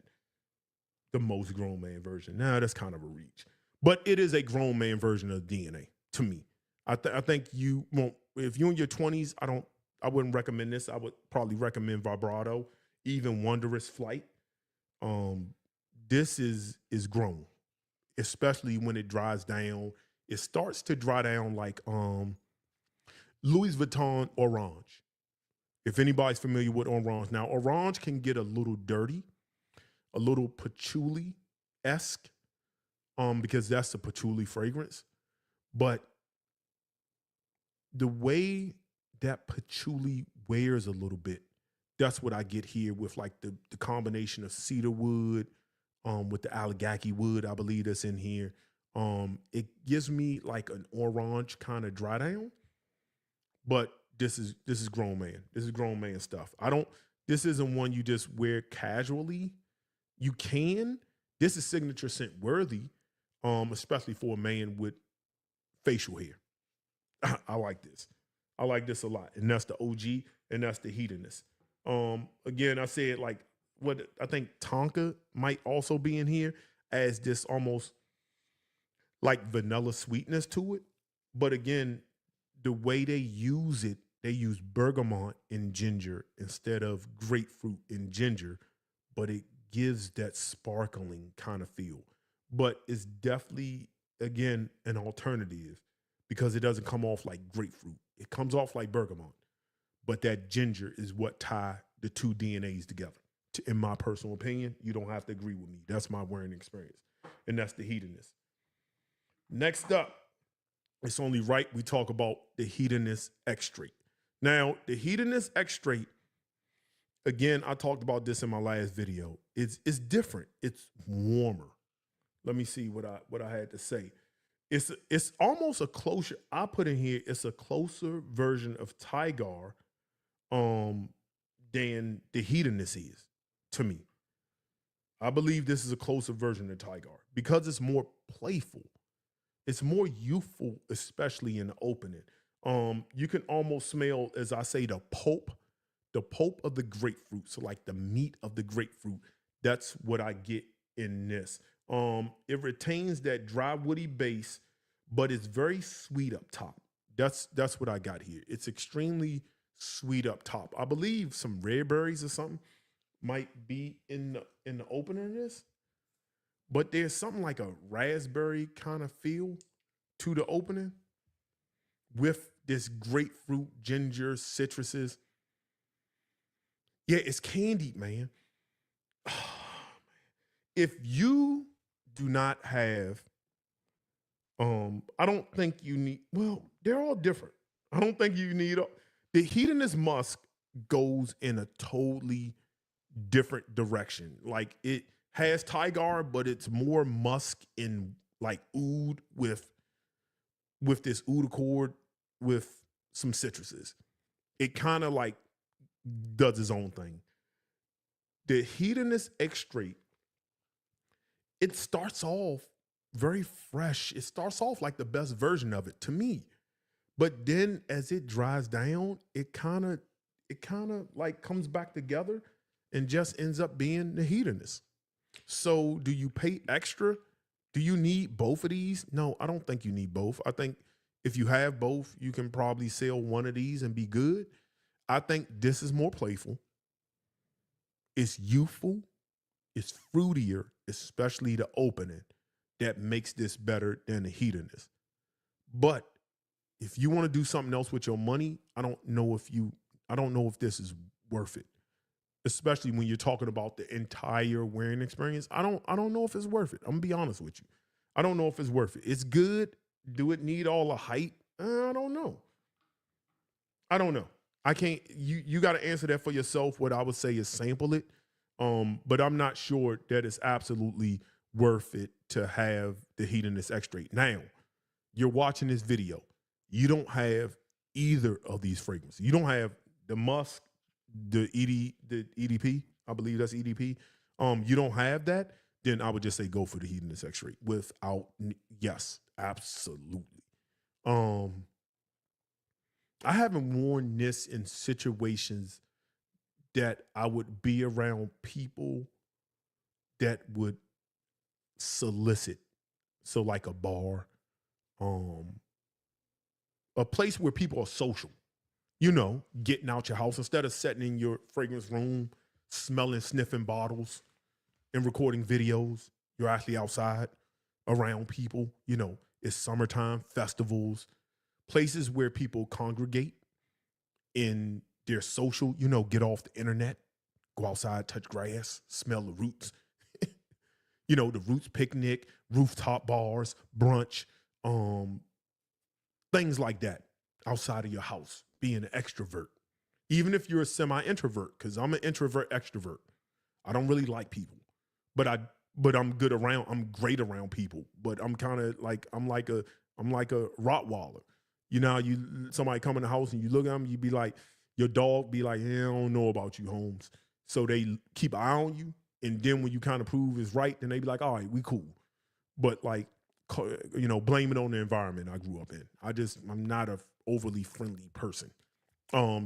The most grown man version. That's kind of a reach. But it is a grown man version of DNA to me. I think you won't, if you're in your 20s, wouldn't recommend this. I would probably recommend Vibrato, even Wondrous Flight. This is grown, especially when it dries down. It starts to dry down like Louis Vuitton Orange. If anybody's familiar with Orange. Now, Orange can get a little dirty, a little patchouli-esque, because that's a patchouli fragrance. But the way that patchouli wears a little bit, that's what I get here with like the combination of cedar wood with the Allegheny wood, I believe that's in here. It gives me like an orange kind of dry down, but this is grown man. This is grown man stuff. This isn't one you just wear casually. You can. This is signature scent worthy, especially for a man with facial hair. I like this. I like this a lot. And that's the OG, and that's the Hedonist. Again, I said like what I think Tonka might also be in here as this almost like vanilla sweetness to it. But again, the way they use it, they use bergamot and ginger instead of grapefruit and ginger, but it gives that sparkling kind of feel. But it's definitely, again, an alternative because it doesn't come off like grapefruit. It comes off like bergamot, but that ginger is what tie the two DNAs together. In my personal opinion, you don't have to agree with me. That's my wearing experience, and that's the Hedonist. Next up, it's only right we talk about the Hedonist Extrait. Now, the Hedonist Extrait, again, I talked about this in my last video. It's different. It's warmer. Let me see what I had to say. It's almost a closer. I put in here. It's a closer version of Tygar, than the Hedonist is to me. I believe this is a closer version of Tygar because it's more playful. It's more youthful, especially in the opening. You can almost smell, as I say, the pulp of the grapefruit. So like the meat of the grapefruit. That's what I get in this. It retains that dry woody base, but it's very sweet up top. That's what I got here. It's extremely sweet up top. I believe some red berries or something might be in the opener of this. But there's something like a raspberry kind of feel to the opening with this grapefruit, ginger, citruses. Yeah, it's candied, man. If you do not have, I don't think you need, well, they're all different. I don't think you need, the Hedonist musk goes in a totally different direction. Like it has Tygar, but it's more musk and like oud with this oud accord with some citruses. It kind of like does its own thing. The Hedonist Extrait, it starts off very fresh. It starts off like the best version of it to me. But then as it dries down, it kind of like comes back together and just ends up being the Hedonist. So do you pay extra? Do you need both of these? No, I don't think you need both. I think if you have both, you can probably sell one of these and be good. I think this is more playful. It's youthful. It's fruitier, especially the opening, that makes this better than the Hedonist. But if you want to do something else with your money, I don't know if this is worth it. Especially when you're talking about the entire wearing experience. I don't know if it's worth it. I'm gonna be honest with you. I don't know if it's worth it. It's good. Do it need all the hype? I don't know. I don't know. I can't, you got to answer that for yourself. What I would say is sample it. But I'm not sure that it's absolutely worth it to have the Hedonist Extrait. Now, you're watching this video. You don't have either of these fragrances. You don't have the musk, the EDP. I believe that's EDP. You don't have that, then I would just say go for the Hedonist Extrait without, yes, absolutely. I haven't worn this in situations that I would be around people that would solicit. So like a bar, a place where people are social. you know, getting out your house instead of sitting in your fragrance room, smelling, sniffing bottles and recording videos. You're actually outside around people. You know, it's summertime, festivals, places where people congregate in their social, you know, get off the internet, go outside, touch grass, smell the roots. You know, the roots picnic, rooftop bars, brunch, things like that outside of your house, being an extrovert. Even if you're a semi-introvert, because I'm an introvert extrovert. I don't really like people, but I'm good around, I'm great around people, but I'm kind of like, I'm like a Rottweiler. You know, somebody come in the house and you look at them, you be like, your dog be like, yeah, I don't know about you, Holmes. So they keep an eye on you. And then when you kind of prove it's right, then they be like, all right, we cool. But like, you know, blame it on the environment I grew up in. I'm not a overly friendly person,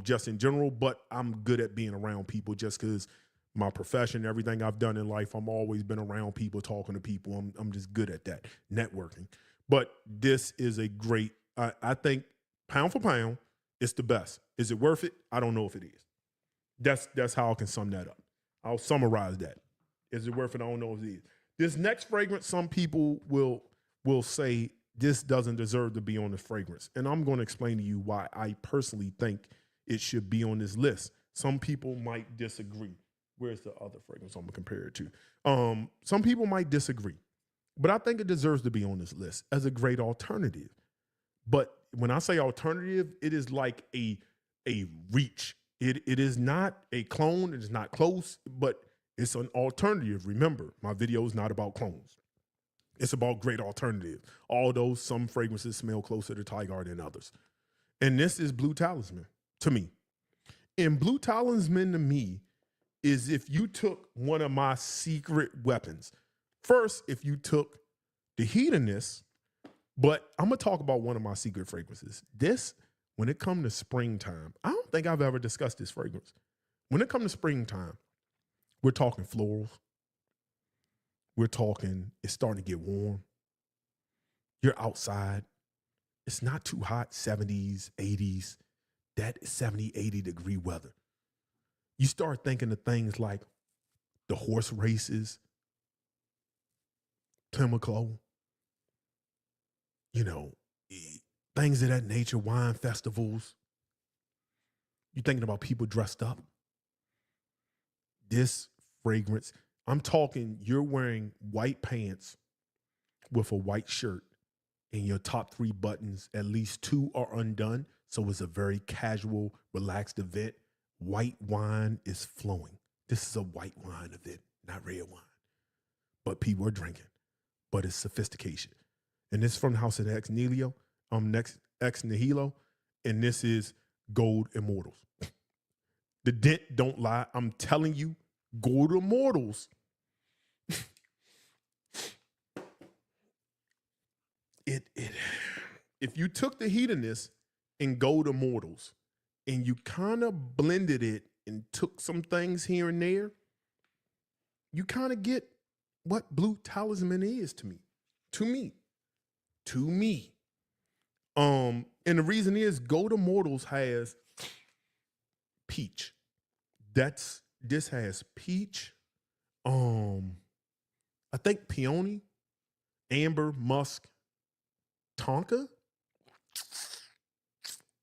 just in general, but I'm good at being around people just because my profession, everything I've done in life, I'm always been around people, talking to people. I'm just good at that, networking. But this is a great, I think pound for pound, it's the best. Is it worth it? I don't know if it is. That's how I can sum that up. I'll summarize that. Is it worth it? I don't know if it is. This next fragrance, some people will say this doesn't deserve to be on the fragrance. And I'm going to explain to you why I personally think it should be on this list. Some people might disagree. Where's the other fragrance I'm going to compare it to? Some people might disagree, but I think it deserves to be on this list as a great alternative. But when I say alternative, it is like a reach. It is not a clone. It is not close, but it's an alternative. Remember, my video is not about clones. It's about great alternative. Although some fragrances smell closer to Tygar than others. And this is Blue Talisman to me. And Blue Talisman to me is if you took one of my secret weapons. First, if you took the Hedonist, but I'm going to talk about one of my secret fragrances. This, when it comes to springtime, I don't think I've ever discussed this fragrance. When it comes to springtime, we're talking florals. We're talking, it's starting to get warm. You're outside. It's not too hot, 70s, 80s. That is 70, 80 degree weather. You start thinking of things like the horse races, Pimlico, you know, things of that nature, wine festivals. You're thinking about people dressed up. This fragrance, I'm talking, you're wearing white pants with a white shirt and your top 3 buttons, at least 2 are undone. So it's a very casual, relaxed event. White wine is flowing. This is a white wine event, not red wine. But people are drinking. But it's sophistication. And this is from the house of Ex Nihilo, Ex Nihilo, and this is Gold Immortals. The dent don't lie. I'm telling you, Gold Immortals. If you took the Hedonist and Gold Immortals and you kind of blended it and took some things here and there, you kind of get what Blue Talisman is to me. And the reason is Gold Immortals has peach. This has peach. I think peony, amber, musk, tonka.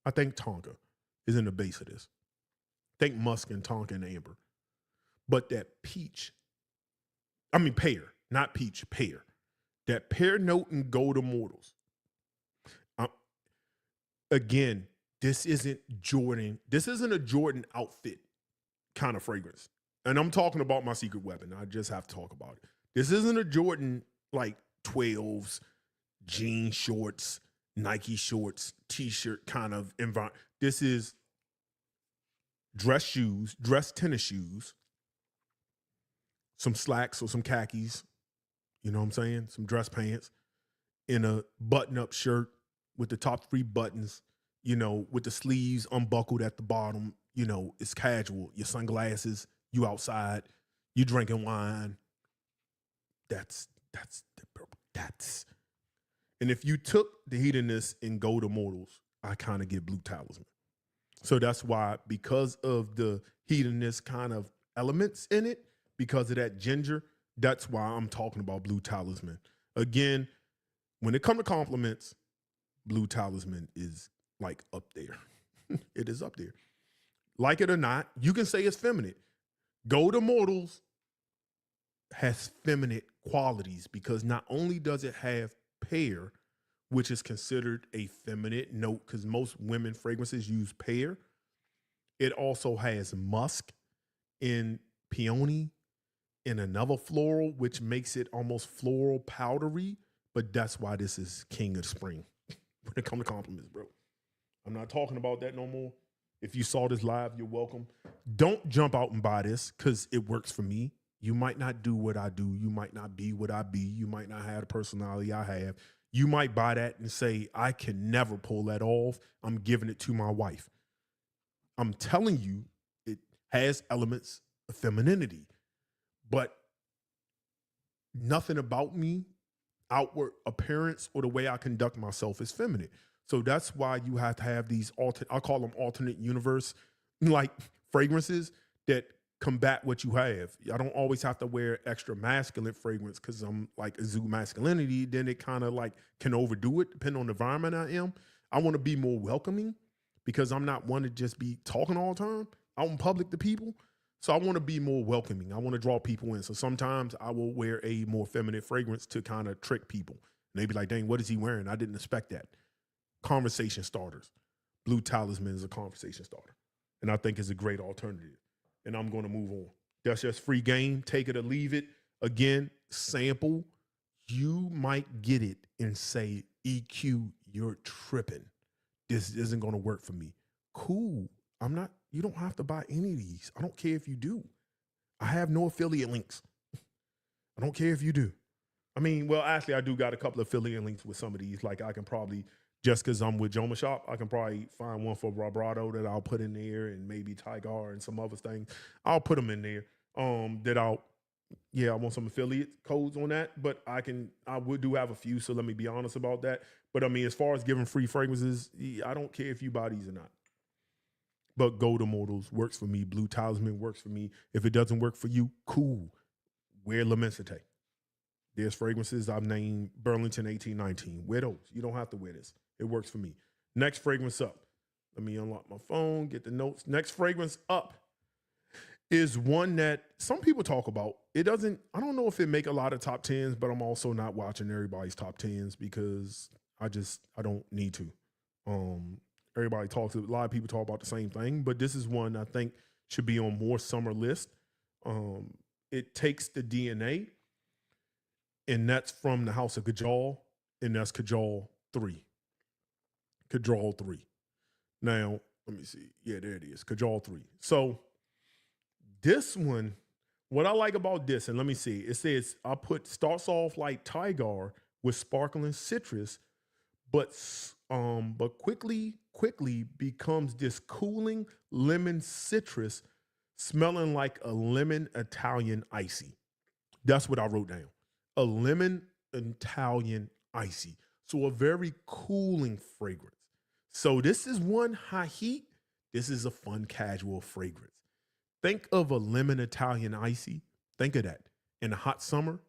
I think tonka is in the base of this. I think musk and tonka and amber. But that peach, pear, not peach, pear. That pear note in Gold Immortals. Again, this isn't Jordan. This isn't a Jordan outfit kind of fragrance. And I'm talking about my secret weapon. I just have to talk about it. This isn't a Jordan like 12s, jean shorts, Nike shorts, t-shirt kind of environment. This is dress shoes, dress tennis shoes, some slacks or some khakis, you know what I'm saying? Some dress pants, in a button-up shirt with the top 3 buttons, you know, with the sleeves unbuckled at the bottom. You know, it's casual. Your sunglasses, you outside, you drinking wine. That's. And if you took the Hedonist and Gold Immortals, I kind of get Blue Talisman. So that's why, because of the hedonist kind of elements in it, because of that ginger, that's why I'm talking about Blue Talisman. Again, when it comes to compliments, Blue Talisman is like up there. It is up there. Like it or not, you can say it's feminine. Gold Immortals has feminine qualities because not only does it have pear, which is considered a feminine note because most women fragrances use pear, it also has musk and peony and another floral, which makes it almost floral powdery. But that's why this is king of spring when it comes to compliments, bro. I'm not talking about that no more. If you saw this live, you're welcome. Don't jump out and buy this because it works for me. You might not do what I do. You might not be what I be. You might not have the personality I have. You might buy that and say, I can never pull that off. I'm giving it to my wife. I'm telling you, it has elements of femininity, but nothing about me, outward appearance, or the way I conduct myself is feminine. So that's why you have to have these I call them alternate universe, like fragrances that combat what you have. I don't always have to wear extra masculine fragrance because I'm like exude masculinity. Then it kind of like can overdo it depending on the environment I am. I want to be more welcoming because I'm not one to just be talking all the time out in public to people. So I want to be more welcoming. I want to draw people in. So sometimes I will wear a more feminine fragrance to kind of trick people. And they be like, dang, what is he wearing? I didn't expect that. Conversation starters. Blue Talisman is a conversation starter. And I think it's a great alternative. And I'm going to move on. That's just free game. Take it or leave it. Again, sample. You might get it and say, EQ, you're tripping. This isn't going to work for me. Cool. You don't have to buy any of these. I don't care if you do. I have no affiliate links. I don't care if you do. I mean, well, actually, I do got a couple of affiliate links with some of these. Like I can probably, just because I'm with Joma Shop, I can probably find one for Vibrato that I'll put in there, and maybe Tygar and some other things. I'll put them in there. I want some affiliate codes on that, but I do have a few, so let me be honest about that. But I mean, as far as giving free fragrances, I don't care if you buy these or not. But Gold Immortals works for me. Blue Talisman works for me. If it doesn't work for you, cool. Wear L'Immensité. There's fragrances I've named Burlington 1819. Wear those. You don't have to wear this. It works for me. Next fragrance up. Let me unlock my phone, get the notes. Next fragrance up is one that some people talk about. I don't know if it make a lot of top 10s, but I'm also not watching everybody's top 10s because I don't need to. A lot of people talk about the same thing, but this is one I think should be on more summer list. It takes the DNA, and that's from the house of Kajal, and that's Kajal 3. Kajal 3. Now, let me see. Yeah, there it is. Kajal 3. So this one, what I like about this, and let me see, it says starts off like Tygar with sparkling citrus, but quickly becomes this cooling lemon citrus smelling like a lemon Italian icy. That's what I wrote down. A lemon Italian icy. So a very cooling fragrance. So this is one high heat. This is a fun casual fragrance. Think of a lemon Italian icy. Think of that. In a hot summer,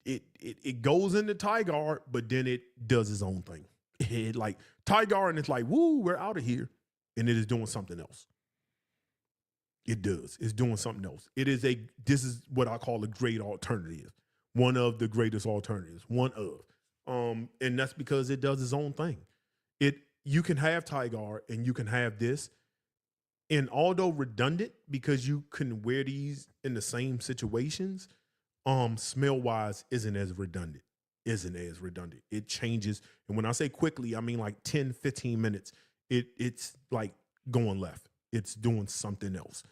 it goes into Tygar, but then it does its own thing. It like Tygar, and it's like, woo, we're out of here. And it is doing something else. It does. It's doing something else. This is what I call a great alternative. One of the greatest alternatives. And that's because it does its own thing. You can have Tygar and you can have this. And although redundant, because you can wear these in the same situations, smell-wise isn't as redundant. It changes. And when I say quickly, I mean like 10, 15 minutes. It's like going left. It's doing something else.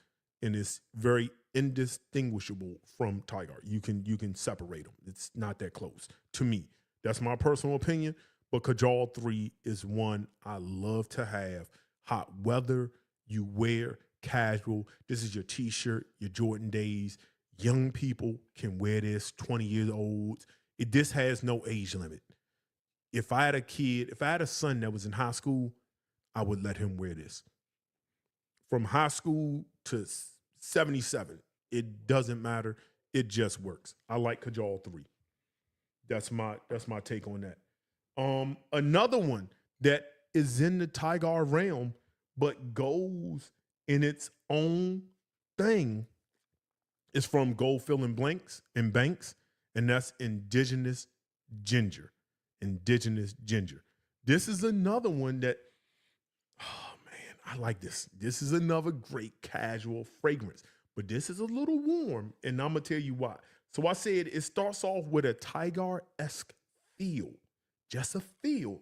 And it's very indistinguishable from Tygar. You can separate them. It's not that close to me. That's my personal opinion. But Kajal 3 is one I love to have. Hot weather, you wear, casual. This is your t-shirt, your Jordan days. Young people can wear this, 20-year-olds. This has no age limit. If I had a son that was in high school, I would let him wear this. From high school to 77, it doesn't matter. It just works. I like Kajal 3. That's my take on that. Another one that is in the Tygar realm, but goes in its own thing, is from Goldfield and Banks, and that's Indigenous Ginger. Indigenous Ginger. This is another one that, oh man, I like this. This is another great casual fragrance, but this is a little warm, and I'm gonna tell you why. So I said it starts off with a Tygar-esque feel, just a feel.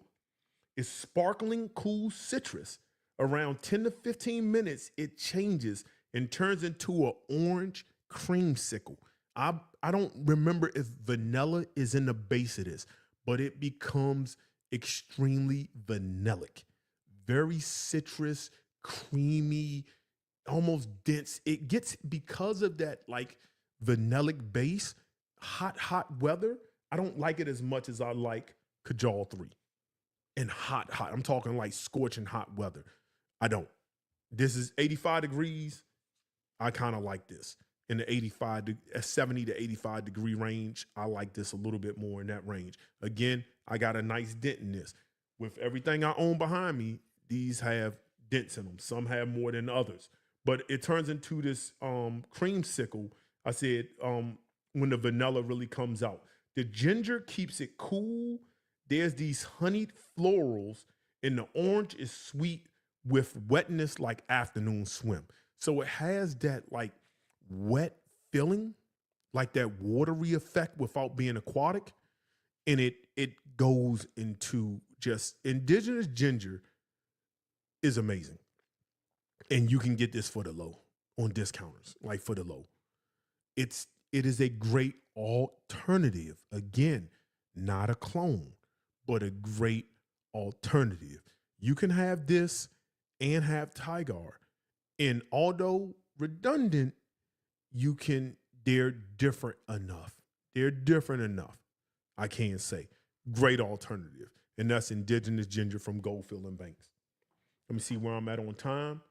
It's sparkling, cool citrus. Around 10 to 15 minutes, it changes and turns into an orange creamsicle. I don't remember if vanilla is in the base of this, but it becomes extremely vanillic. Very citrus, creamy, almost dense. It gets, because of that like vanillic base, hot weather. I don't like it as much as I like Kajal 3. And hot. I'm talking like scorching hot weather. I don't. This is 85 degrees. I kind of like this. In the 70 to 85 degree range, I like this a little bit more in that range. Again, I got a nice dent in this. With everything I own behind me, these have dents in them. Some have more than others. But it turns into this creamsicle. I said when the vanilla really comes out. The ginger keeps it cool. There's these honeyed florals, and the orange is sweet with wetness like afternoon swim. So it has that like wet feeling, like that watery effect without being aquatic. And it goes into just indigenous ginger is amazing. And you can get this for the low on discounters, like for the low. It is a great alternative. Again, not a clone, but a great alternative. You can have this and have Tygar. And although redundant, they're different enough. They're different enough, I can say. Great alternative. And that's Indigenous Ginger from Goldfield and Banks. Let me see where I'm at on time.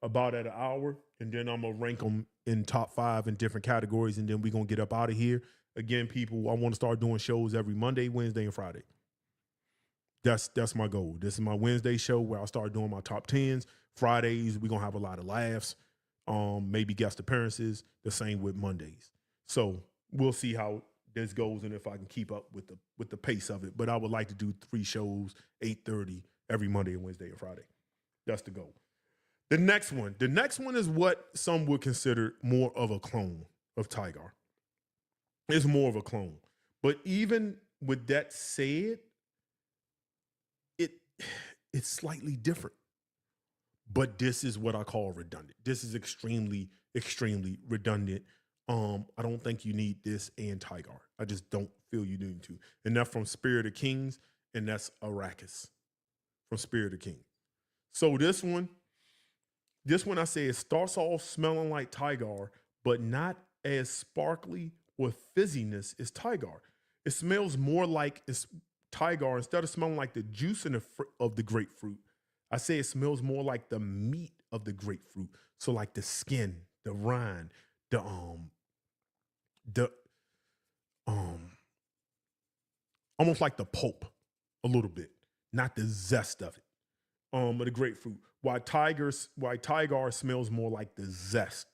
About at an hour. And then I'm going to rank them in top 5 in different categories. And then we're going to get up out of here. Again, people, I want to start doing shows every Monday, Wednesday, and Friday. That's my goal. This is my Wednesday show where I'll start doing my top 10s. Fridays, we're going to have a lot of laughs. Maybe guest appearances. The same with Mondays. So we'll see how this goes and if I can keep up with the pace of it. But I would like to do 3 shows, 8:30 every Monday, Wednesday, and Friday. That's the goal. The next one is what some would consider more of a clone of Tygar. It's more of a clone. But even with that said, it's slightly different. But this is what I call redundant. This is extremely, extremely redundant. I don't think you need this and Tygar. I just don't feel you need to. And that's from Spirit of Kings, and that's Arrakis from Spirit of Kings. So this one I say it starts off smelling like Tygar, but not as sparkly or fizziness as Tygar. It smells more like it's Tygar. Instead of smelling like the juice of the grapefruit, I say it smells more like the meat of the grapefruit. So like the skin, the rind, the almost like the pulp a little bit, not the zest of it. Of the grapefruit. Why Tygar smells more like the zest.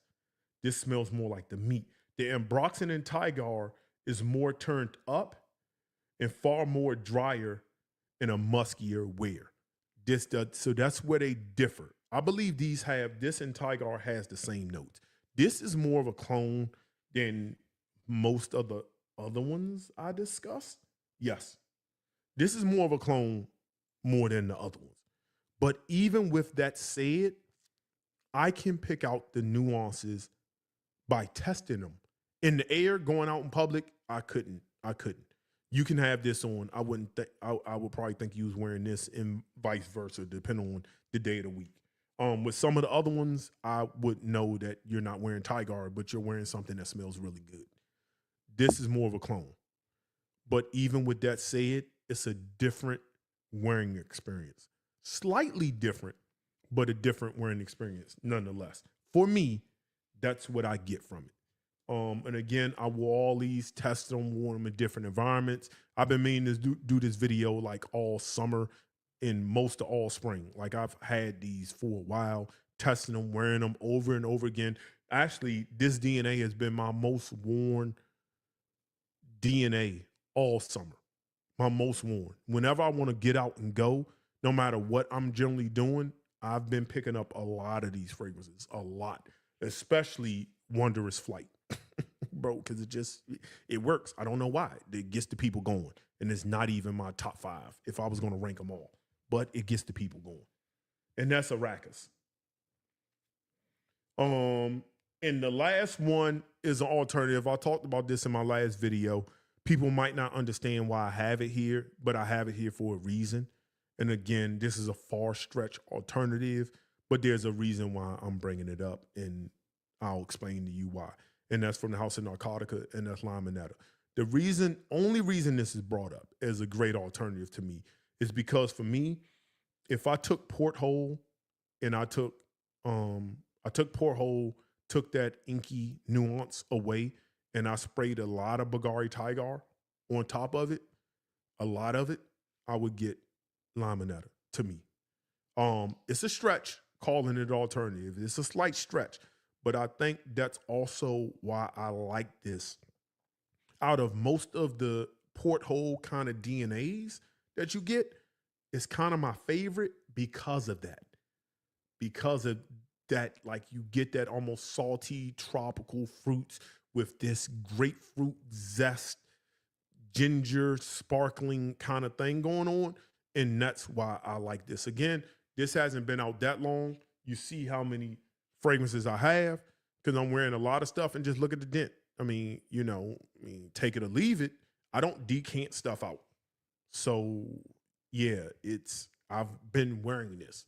This smells more like the meat. The Ambroxan in Tygar is more turned up and far more drier in a muskier wear. So that's where they differ. I believe this and Tygar has the same notes. This is more of a clone than most of the other ones I discussed. Yes. This is more of a clone more than the other ones. But even with that said, I can pick out the nuances by testing them. In the air, going out in public, I couldn't. You can have this on. I would probably think you was wearing this and vice versa, depending on the day of the week. With some of the other ones, I would know that you're not wearing Tygar, but you're wearing something that smells really good. This is more of a clone. But even with that said, it's a different wearing experience. Slightly different, but a different wearing experience nonetheless. For me, that's what I get from it. And again, I wore all these, tested them, wore them in different environments. I've been meaning to do this video like all summer and most of all spring. Like I've had these for a while, testing them, wearing them over and over again. Actually, this DNA has been my most worn DNA all summer. My most worn. Whenever I want to get out and go, no matter what I'm generally doing, I've been picking up a lot of these fragrances, a lot, especially Wondrous Flight. Bro, because it works. I don't know why. It gets the people going. And it's not even my top 5 if I was going to rank them all. But it gets the people going. And that's Arrakis. And the last one is an alternative. I talked about this in my last video. People might not understand why I have it here, but I have it here for a reason. And again, this is a far stretch alternative, but there's a reason why I'm bringing it up, and I'll explain to you why. And that's from the house of Narcotica, and that's Limonetta. The only reason this is brought up as a great alternative to me is because for me, if I took Porthole and I took Porthole, took that inky nuance away, and I sprayed a lot of Bvlgari Tygar on top of it, a lot of it, I would get Limonetta to me. It's a stretch calling it alternative. It's a slight stretch. But I think that's also why I like this. Out of most of the Porthole kind of DNAs that you get, it's kind of my favorite because of that. Because of that, like you get that almost salty tropical fruits with this grapefruit zest, ginger, sparkling kind of thing going on. And that's why I like this. Again, this hasn't been out that long. You see how many fragrances I have because I'm wearing a lot of stuff, and just look at the dent. I mean, take it or leave it. I don't decant stuff out. So yeah, I've been wearing this.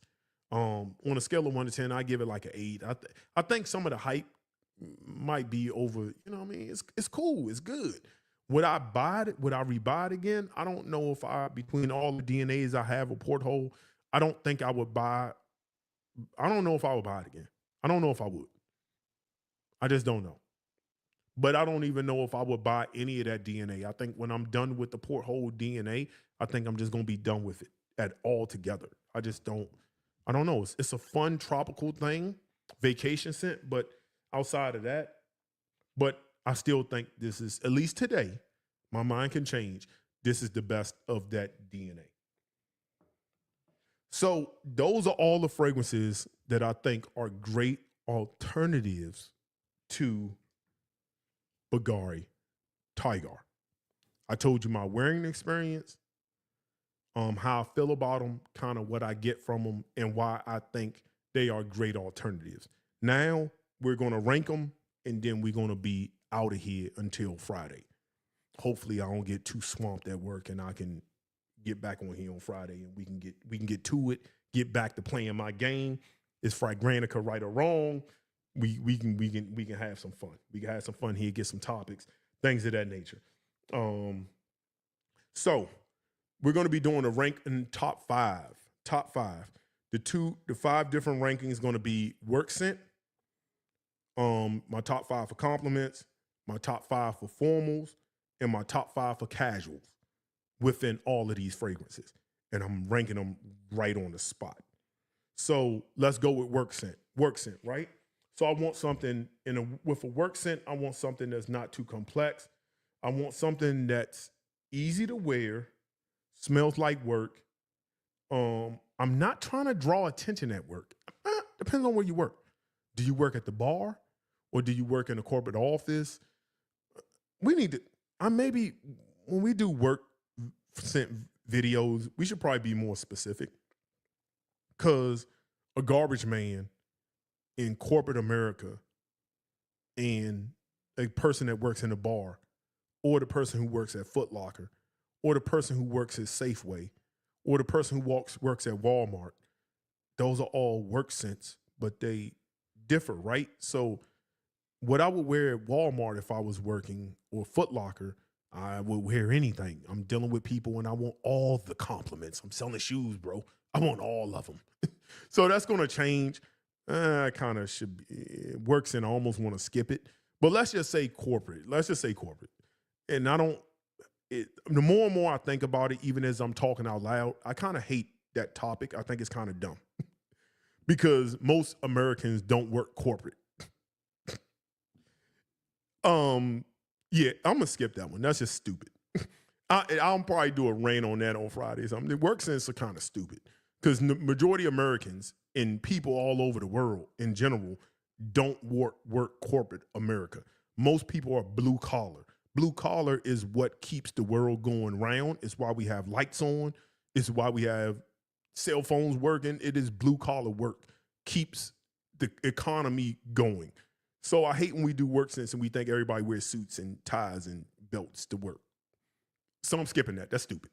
On a scale of 1 to 10, I give it like an 8. I think some of the hype might be over, it's cool. It's good. Would I buy it? Would I rebuy it again? I don't know if between all the DNAs I have with Porthole, I don't think I would buy. I don't know if I would buy it again. I don't know if I would. I just don't know. But I don't even know if I would buy any of that DNA. I think when I'm done with the Porthole DNA, I think I'm just going to be done with it at all together. I don't know. It's a fun tropical thing, vacation scent, but outside of that, but I still think this is, at least today, my mind can change. This is the best of that DNA. So those are all the fragrances that I think are great alternatives to Bvlgari Tygar. I told you my wearing experience, how I feel about them, kind of what I get from them, and why I think they are great alternatives. Now we're going to rank them, and then we're going to be out of here until Friday. Hopefully I don't get too swamped at work, and I can get back on here on Friday, and we can get to it, get back to playing my game. Is Fragrantica right or wrong? We can have some fun. We can have some fun here, get some topics, things of that nature. So we're going to be doing a rank in top five. The 5 different rankings is going to be work scent, my top 5 for compliments, my top 5 for formals, and my top 5 for casuals within all of these fragrances. And I'm ranking them right on the spot. So let's go with work scent. Work scent, right? So I want something with a work scent, I want something that's not too complex. I want something that's easy to wear, smells like work. I'm not trying to draw attention at work. Depends on where you work. Do you work at the bar or do you work in a corporate office? We need to, maybe when we do work scent videos, we should probably be more specific, because a garbage man in corporate America and a person that works in a bar, or the person who works at Foot Locker, or the person who works at Safeway, or the person who works at Walmart, those are all work scents, but they differ, right? So what I would wear at Walmart if I was working, or Foot Locker, I would wear anything. I'm dealing with people and I want all the compliments. I'm selling shoes, bro. I want all of them. So that's going to change. I kind of should be, it works and I almost want to skip it. But let's just say corporate. Let's just say corporate. And I don't, the more and more I think about it, even as I'm talking out loud, I kind of hate that topic. I think it's kind of dumb because most Americans don't work corporate. Yeah, I'm gonna skip that one. That's just stupid. I'll probably do a rant on that on Friday. The work sense are kind of stupid because the majority of Americans and people all over the world in general don't work corporate America. Most people are blue collar. Blue collar is what keeps the world going round. It's why we have lights on. It's why we have cell phones working. It is blue collar work keeps the economy going. So I hate when we do work sense and we think everybody wears suits and ties and belts to work. So I'm skipping that. That's stupid.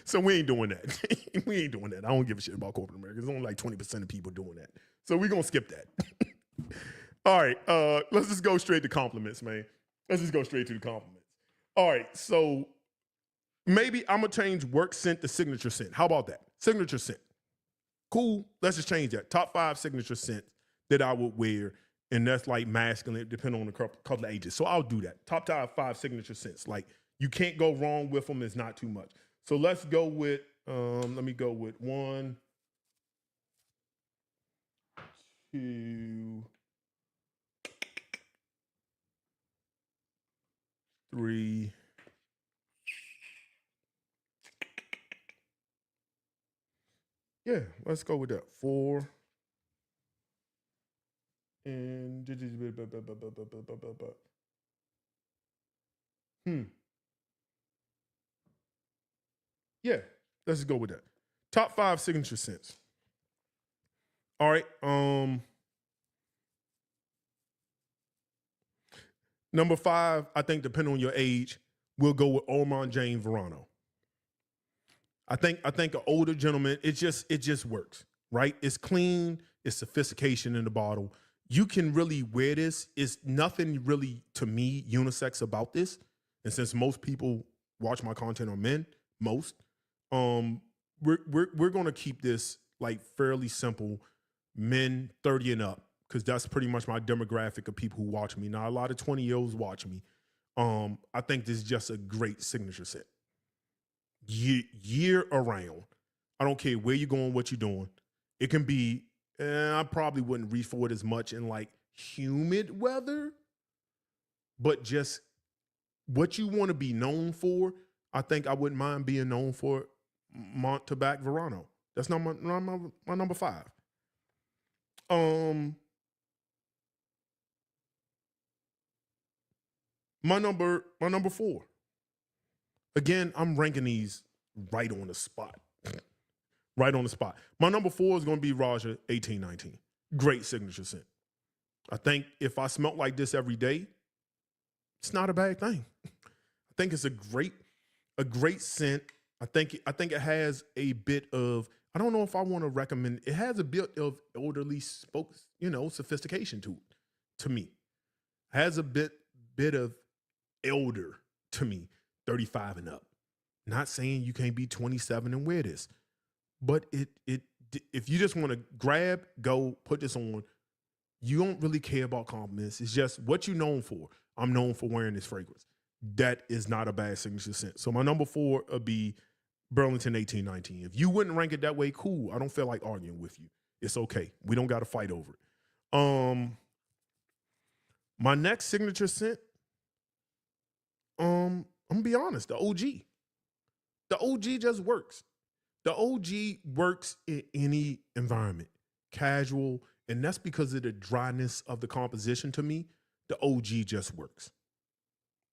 So we ain't doing that. We ain't doing that. I don't give a shit about corporate America. There's only like 20% of people doing that. So we're going to skip that. All right. Let's just go straight to compliments, man. Let's just go straight to the compliments. All right. So maybe I'm going to change work scent to signature scent. How about that? Signature scent. Cool. Let's just change that. Top 5 signature scents that I would wear. And that's like masculine, depending on the couple of ages. So I'll do that. Top 5 signature scents. Like you can't go wrong with them. It's not too much. So let's go with, let me go with 1, 2, 3. Yeah, let's go with that. 4. And yeah, let's just go with that. Top 5 signature scents. All right. Number 5, I think depending on your age, we'll go with Ormond James Verano. I think an older gentleman, it just works, right? It's clean, it's sophistication in the bottle. You can really wear this. It's nothing really to me unisex about this. And since most people watch my content are men, we're gonna keep this like fairly simple, men 30 and up, because that's pretty much my demographic of people who watch me. Now a lot of 20-year-olds watch me. I think this is just a great signature set. Year around. I don't care where you're going, what you're doing. It can be, I probably wouldn't reach for it as much in like humid weather, but just what you want to be known for, I think I wouldn't mind being known for Montebac Verano. That's not my number 5. My number 4. Again, I'm ranking these right on the spot. Right on the spot. My number 4 is going to be Roja 1819. Great signature scent. I think if I smelt like this every day, it's not a bad thing. I think it's a great scent. I think it has a bit of, I don't know if I want to recommend, it has a bit of elderly sophistication to me. It has a bit of elder to me, 35 and up. Not saying you can't be 27 and wear this, but if you just want to grab, go, put this on, you don't really care about compliments. It's just what you're known for. I'm known for wearing this fragrance. That is not a bad signature scent. So my number 4 would be Burlington 1819. If you wouldn't rank it that way, cool. I don't feel like arguing with you. It's okay. We don't got to fight over it. My next signature scent, I'm gonna be honest, the OG. The OG just works. The OG works in any environment, casual, and that's because of the dryness of the composition to me. The OG just works.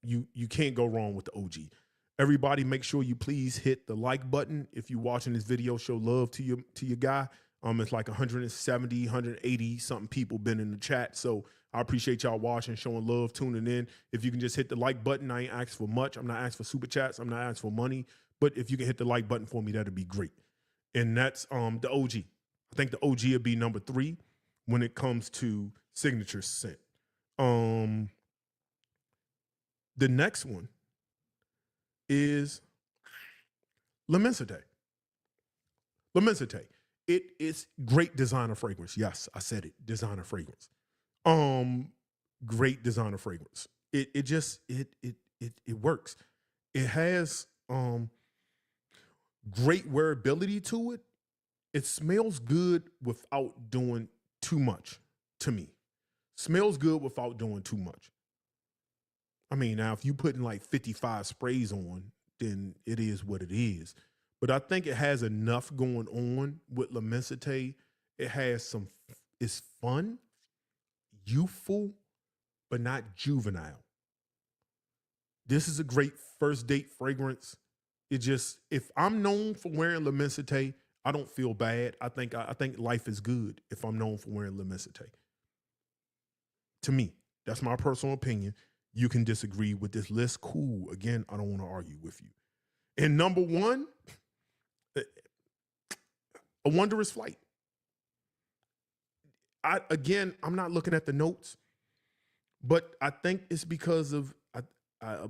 You can't go wrong with the OG. Everybody make sure you please hit the like button. If you're watching this video, show love to your guy. It's like 170, 180 something people been in the chat. So I appreciate y'all watching, showing love, tuning in. If you can just hit the like button, I ain't asking for much. I'm not asking for super chats. I'm not asking for money. But if you can hit the like button for me, that'd be great. And that's the OG. I think the OG would be number 3 when it comes to signature scent. The next one is L'Immensité. L'Immensité. It is great designer fragrance. Yes, I said it. Designer fragrance. Great designer fragrance. It just it works. It has great wearability to it. It smells good without doing too much to me. Smells good without doing too much. I mean, now if you putting like 55 sprays on, then it is what it is. But I think it has enough going on with L'Immensité. It has some, it's fun, youthful, but not juvenile. This is a great first date fragrance. It just, if I'm known for wearing L'Immensité, I don't feel bad. I think life is good if I'm known for wearing L'Immensité. To me, that's my personal opinion. You can disagree with this list. Cool. Again, I don't want to argue with you. And number one, A Wondrous Flight. I'm not looking at the notes, but I think it's because of, I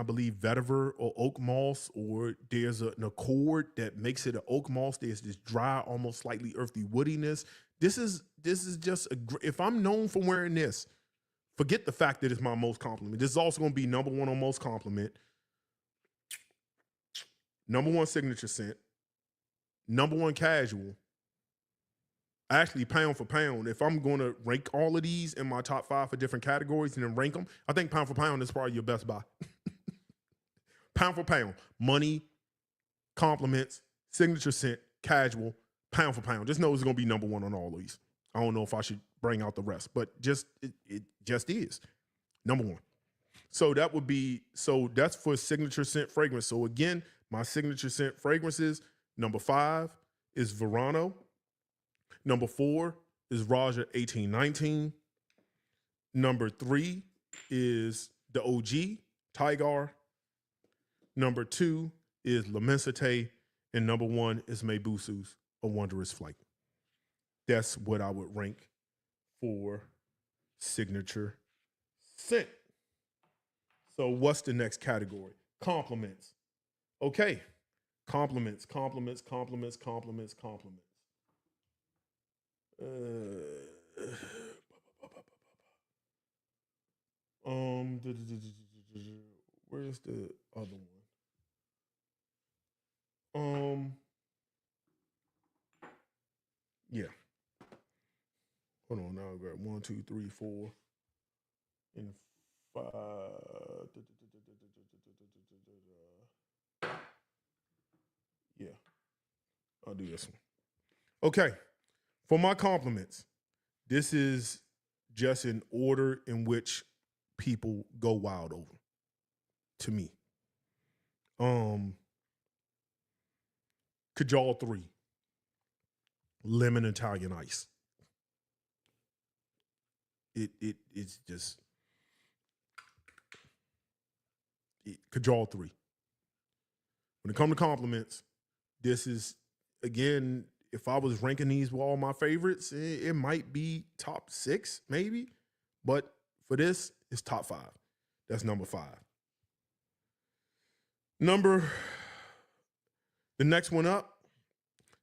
believe vetiver or oak moss, or there's an accord that makes it an oak moss. There's this dry, almost slightly earthy woodiness. This is just if I'm known for wearing this, forget the fact that it's my most compliment. This is also going to be number one on most compliment, number one signature scent, number one casual. Actually, pound for pound, if I'm going to rank all of these in my top 5 for different categories and then rank them, I think pound for pound is probably your best buy. Pound for pound, money, compliments, signature scent, casual, pound for pound. Just know it's going to be number one on all of these. I don't know if I should bring out the rest, but it just is number one. So that would be, so that's for signature scent fragrance. So again, my signature scent fragrances, number 5 is Verano. Number 4 is Roja 1819. Number 3 is the OG, Tygar. Number 2 is L'Immensité. And number 1 is Mabusu's A Wondrous Flight. That's what I would rank for signature scent. So what's the next category? Compliments. Okay. Compliments. Where's the other one? Yeah. Hold on, now I got 1, 2, 3, 4, and 5. Yeah, I'll do this one. Okay, for my compliments, this is just in order in which people go wild over, to me. Kajal 3, Lemon Italian Ice. It's just Kajal 3. When it comes to compliments, this is, again, if I was ranking these with all my favorites, it might be top 6, maybe. But for this, it's top 5. That's number 5. The next one up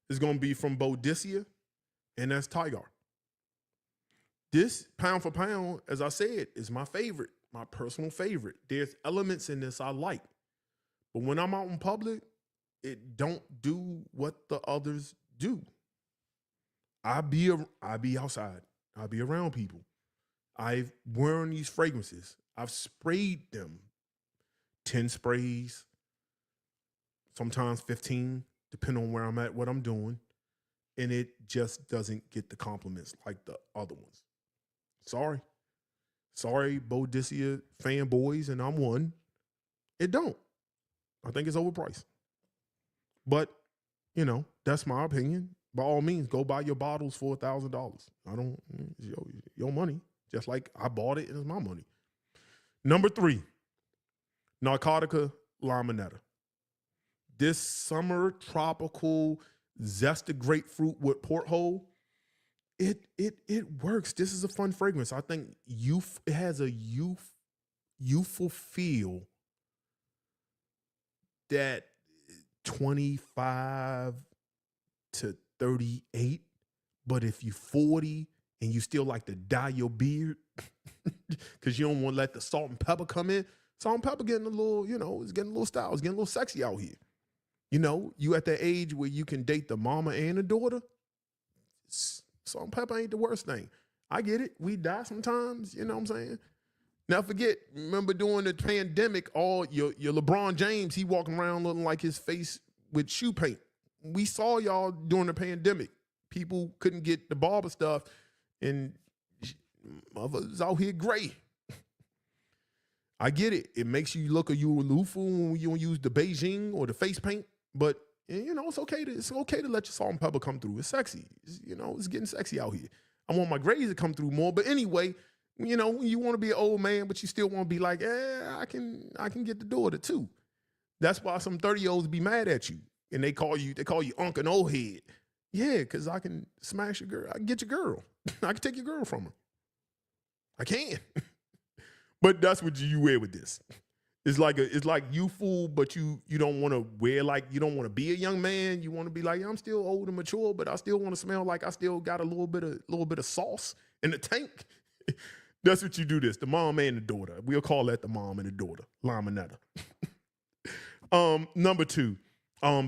is going to be from Boadicea, and that's Tygar. This, pound for pound, as I said, is my favorite, my personal favorite. There's elements in this I like. But when I'm out in public, it don't do what the others do. I be outside. I be around people. I've worn these fragrances. I've sprayed them. 10 sprays, sometimes 15, depending on where I'm at, what I'm doing. And it just doesn't get the compliments like the other ones. Sorry, Boadicea fanboys, and I'm one. It don't. I think it's overpriced. But, that's my opinion. By all means, go buy your bottles for $1,000. It's your money. Just like I bought it and it's my money. Number 3, Narcotica Limonetta. This summer tropical zested grapefruit with porthole, it works. This is a fun fragrance. I think it has a youthful feel that 25 to 38. But if you 40 and you still like to dye your beard because you don't want to let the salt and pepper come in, salt and pepper getting a little, it's getting a little style. It's getting a little sexy out here. You at that age where you can date the mama and the daughter. Salt and pepper ain't the worst thing. I get it. We die sometimes. You know what I'm saying? Now remember during the pandemic, all your LeBron James, he walking around looking like his face with shoe paint. We saw y'all during the pandemic. People couldn't get the barber stuff, and mother's out here gray. I get it. It makes you look a Lufu when you don't use the Beijing or the face paint, but it's okay to let your salt and pepper come through. It's sexy. It's getting sexy out here. I want my grays to come through more, but anyway, when you want to be an old man, but you still want to be like, I can get the daughter too. That's why some 30-year-olds be mad at you and they call you Unc and old head. Yeah, because I can smash your girl. I can get your girl. I can take your girl from her. I can. But that's what you wear with this. It's like you fool, but you don't want to wear you don't want to be a young man. You want to be like, I'm still old and mature, but I still want to smell like I still got a little bit of sauce in the tank. That's what you do this. The mom and the daughter. We'll call that the mom and the daughter. Limonetta. Number 2,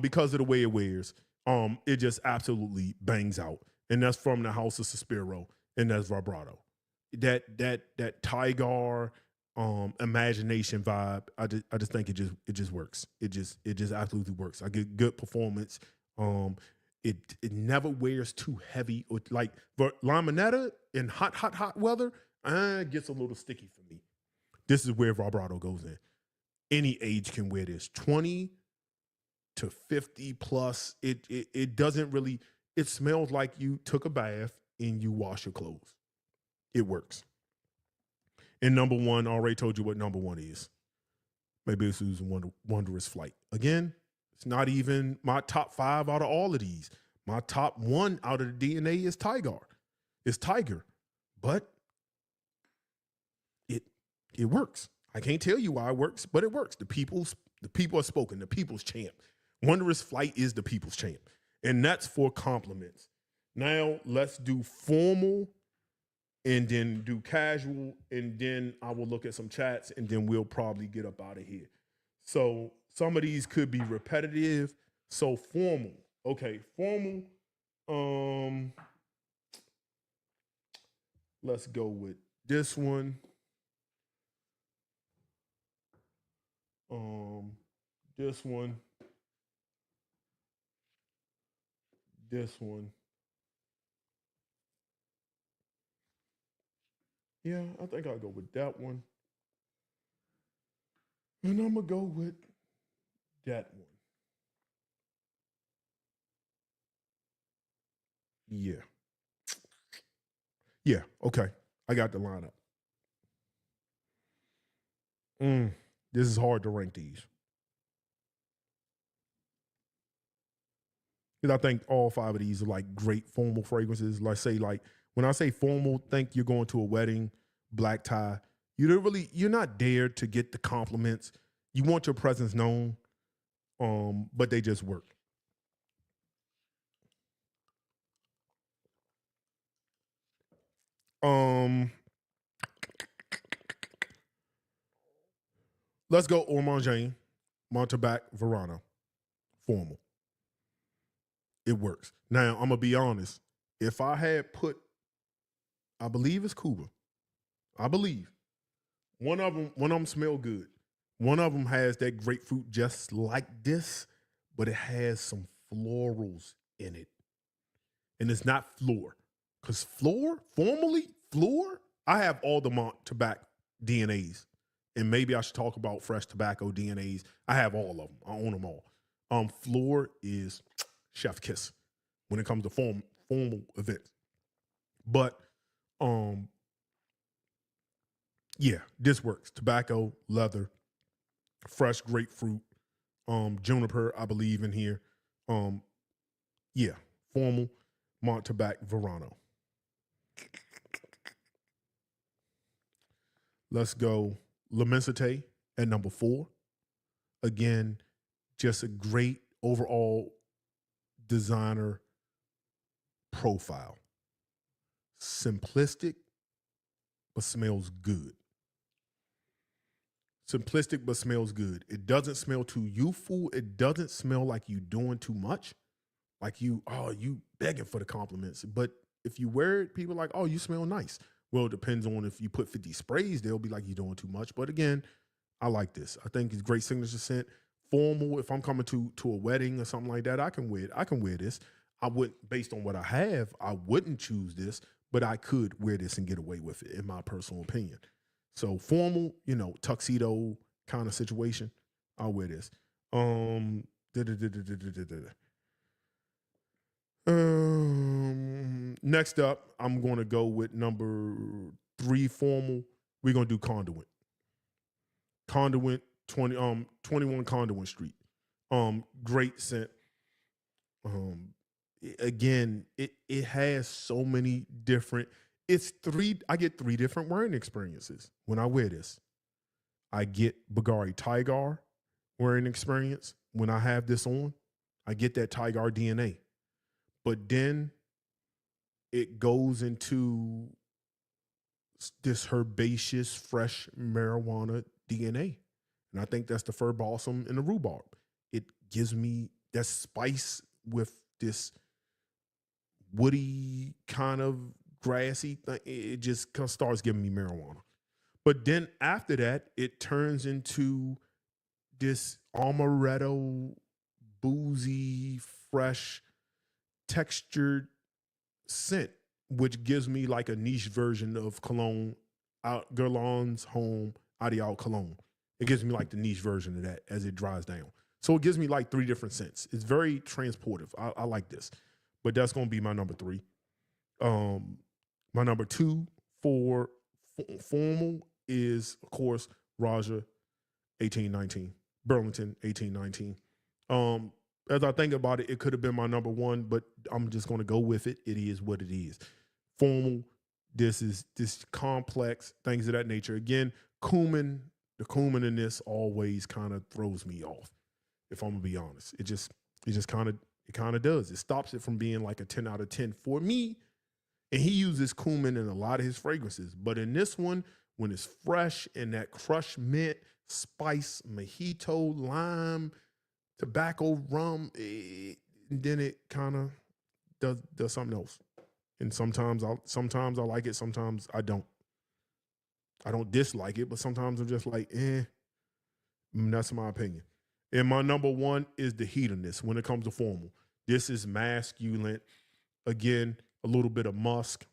because of the way it wears, it just absolutely bangs out. And that's from the house of Spiro, and that's Vibrto. That Tygar imagination vibe, I just think it just works. It just absolutely works. I get good performance. It never wears too heavy, or like Limonetta in hot weather, gets a little sticky for me. This is where Vibrto goes in. Any age can wear this. 20 to 50 plus. It doesn't really, it smells like you took a bath and you wash your clothes. It works. And number 1, I already told you what number 1 is. Maybe this is Wondrous Flight. Again, it's not even my top 5 out of all of these. My top 1 out of the DNA is Tygar. It's Tiger. But it works. I can't tell you why it works, but it works. The people are spoken, the people's champ. Wondrous Flight is the people's champ. And that's for compliments. Now let's do formal, and then do casual, and then I will look at some chats, and then we'll probably get up out of here. So some of these could be repetitive. So formal. Okay, formal. Let's go with this one. This one. This one. Yeah, I think I'll go with that one. And I'm going to go with that one. Yeah. Yeah, okay. I got the lineup. This is hard to rank these. Because I think all 5 of these are like great formal fragrances. When I say formal, think you're going to a wedding, black tie. You're not there to get the compliments. You want your presence known, but they just work. Let's go Ormangin, Montebac, Verano. Formal. It works. Now, I'm going to be honest. If I had put, I believe it's Cuba. I believe. One of them smell good. One of them has that grapefruit just like this, but it has some florals in it. And it's not floor. Because floor, I have all the Montebac DNAs. And maybe I should talk about fresh tobacco DNAs. I have all of them. I own them all. Floor is chef kiss when it comes to formal events. But yeah, this works. Tobacco, leather, fresh grapefruit, juniper, I believe in here. Yeah, formal, Montebac, Verano. Let's go L'Immensité at number 4. Again, just a great overall designer profile. Simplistic, but smells good. Simplistic, but smells good. It doesn't smell too youthful. It doesn't smell like you doing too much. Like you begging for the compliments. But if you wear it, people are like, oh, you smell nice. Well, it depends on if you put 50 sprays, they'll be like, you're doing too much. But again, I like this. I think it's great signature scent. Formal, if I'm coming to a wedding or something like that, I can wear it. I can wear this. I wouldn't, based on what I have, I wouldn't choose this, but I could wear this and get away with it, in my personal opinion. So formal, tuxedo kind of situation, I'll wear this. Next up, I'm going to go with number 3 formal. We're going to do Conduit. Conduit 21 Conduit Street. Great scent. Again, it has so many different. I get 3 different wearing experiences when I wear this. I get Bvlgari Tygar wearing experience when I have this on. I get that Tygar DNA. But then it goes into this herbaceous, fresh marijuana DNA. And I think that's the fir balsam and the rhubarb. It gives me that spice with this woody kind of grassy thing. It just starts giving me marijuana. But then after that, it turns into this amaretto, boozy, fresh, textured scent, which gives me like a niche version of cologne, Guerlain's Home Ideal Cologne. It gives me like the niche version of that as it dries down. So it gives me like 3 different scents. It's very transportive. I like this. But that's going to be my number 3. My number 2 for formal is, of course, Roja 1819. Burlington 1819. As I think about it, it could have been my number 1, but I'm just going to go with it. It is what it is. Formal, this complex, things of that nature. Again, the cumin in this always kind of throws me off, if I'm going to be honest. It kind of does. It stops it from being like a 10 out of 10 for me. And he uses cumin in a lot of his fragrances. But in this one, when it's fresh and that crushed mint, spice, mojito, lime, tobacco, rum, then it kind of does something else. And sometimes I like it, sometimes I don't. I don't dislike it, but sometimes I'm just like, that's my opinion. And my number 1 is the Hedonist when it comes to formal. This is masculine. Again, a little bit of musk.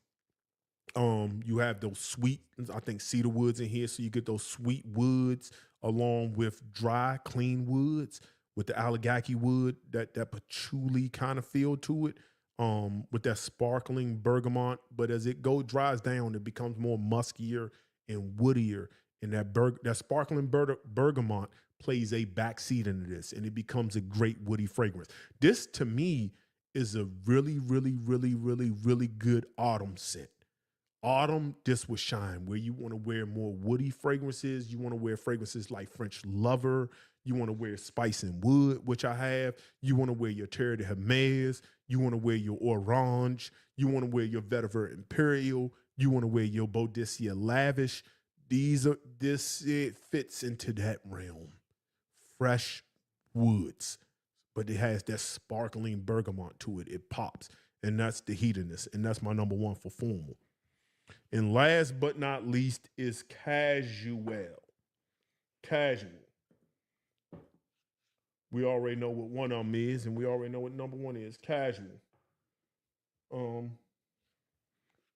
You have those sweet, I think, cedar woods in here, so you get those sweet woods along with dry, clean woods with the Allegheny wood, that patchouli kind of feel to it, with that sparkling bergamot. But as it dries down, it becomes more muskier and woodier, and that sparkling bergamot plays a backseat into this, and it becomes a great woody fragrance. This, to me, is a really, really, really, really, really good autumn scent. Autumn, this would shine, where you want to wear more woody fragrances. You want to wear fragrances like French Lover. You want to wear spice and wood, which I have. You want to wear your Terre de Hermes. You want to wear your Orange. You want to wear your Vetiver Imperial. You want to wear your Boadicea Lavish. It fits into that realm. Fresh woods, but it has that sparkling bergamot to it. It pops, and that's the Hedonist, and that's my number 1 for formal. And last but not least is Casual. Casual. We already know what one of them is, and we already know what number 1 is. Casual.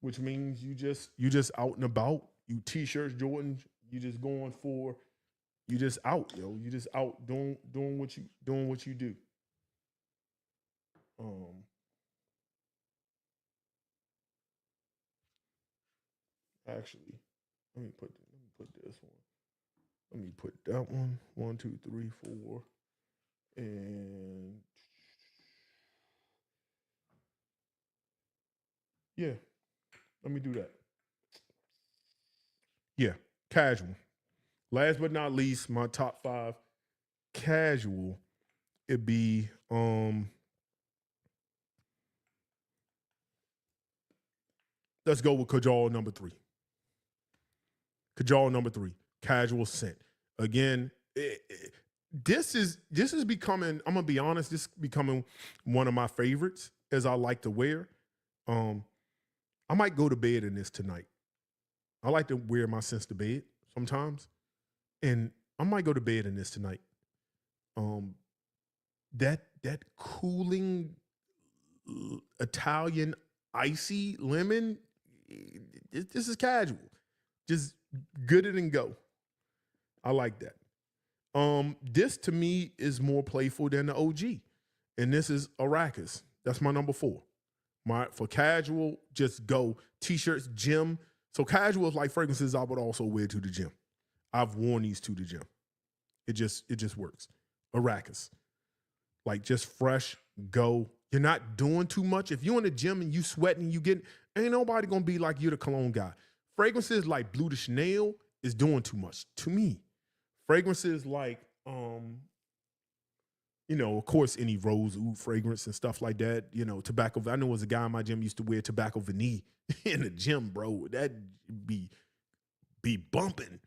Which means you just out and about. You T-shirts, Jordans. You just going for. You just out, yo. You just out doing what you do. Actually, let me put this one. Let me put that one. 1, 2, 3, 4, and yeah. Let me do that. Yeah, casual. Last but not least, my top 5 casual. It'd be let's go with Kajal number 3. Kajal number 3, casual scent. Again, this is becoming, I'm gonna be honest, this is becoming one of my favorites as I like to wear. I might go to bed in this tonight. I like to wear my scents to bed sometimes, and I might go to bed in this tonight. That cooling Italian icy lemon, this is casual. Just good it and go. I like that. This to me is more playful than the OG. And this is Arrakis. That's my number 4. For casual, just go. T-shirts, gym. So casual is like fragrances I would also wear to the gym. I've worn these to the gym. It just works. Arrakis. Like just fresh, go. You're not doing too much. If you're in the gym and you sweating, ain't nobody gonna be like you the cologne guy. Fragrances like Bleu De Chanel is doing too much to me. Fragrances like, of course, any rose oud fragrance and stuff like that. Tobacco. I know there was a guy in my gym used to wear tobacco vanille in the gym, bro. That be bumping.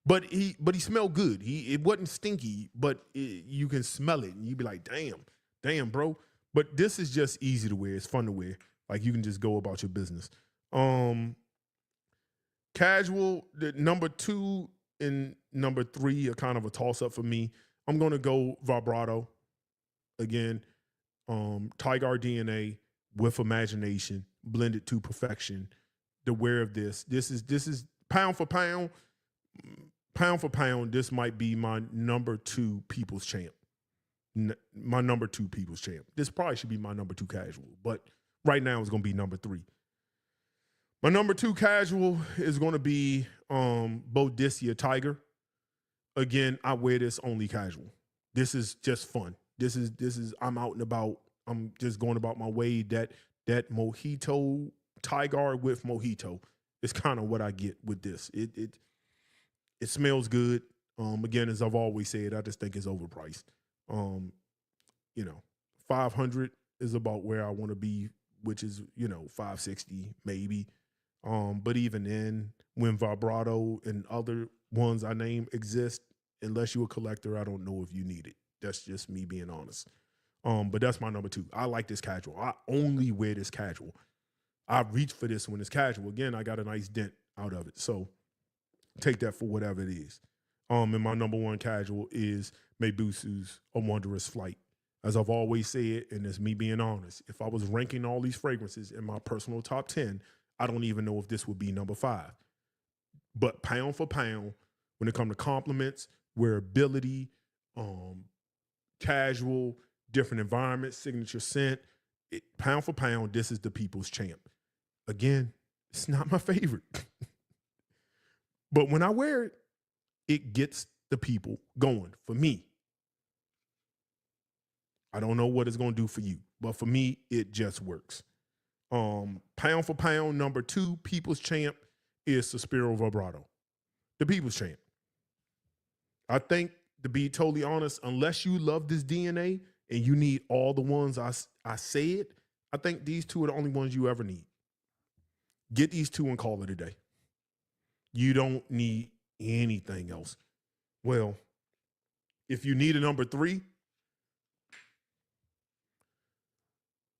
But he smelled good. It wasn't stinky, but you can smell it, and you be like, damn, bro. But this is just easy to wear. It's fun to wear. Like you can just go about your business. Casual, the number 2 and number 3 are kind of a toss-up for me. I'm going to go Vibrto. Again, Tygar DNA with imagination, blended to perfection. The wear of this is pound for pound, this might be my number 2 people's champ. My number 2 people's champ. This probably should be my number 2 casual, but right now it's going to be number 3. My number 2 casual is going to be Boadicea Tygar. Again, I wear this only casual. This is just fun. This is I'm out and about. I'm just going about my way. That mojito Tygar with mojito is kind of what I get with this. It smells good. Again, as I've always said, I just think it's overpriced. $500 is about where I want to be, which is, $560 maybe. But even then, when Vibrto and other ones I name exist, unless you're a collector, I don't know if you need it. That's just me being honest. But that's my number 2. I like this casual. I only wear this casual. I reach for this when it's casual. Again, I got a nice dent out of it. So take that for whatever it is. And my number 1 casual is Mebusu's A Wondrous Flight. As I've always said, and it's me being honest, if I was ranking all these fragrances in my personal top 10, I don't even know if this would be number 5. But pound for pound, when it comes to compliments, wearability, casual, different environments, signature scent, pound for pound, this is the people's champ. Again, it's not my favorite. But when I wear it, it gets the people going for me. I don't know what it's going to do for you, but for me, it just works. Pound for pound, number 2 people's champ is Spiro Vibrto, the people's champ. I think, to be totally honest, unless you love this DNA and you need all the ones I said, I think these 2 are the only ones you ever need. Get these 2 and call it a day. You don't need anything else. Well, if you need a number 3,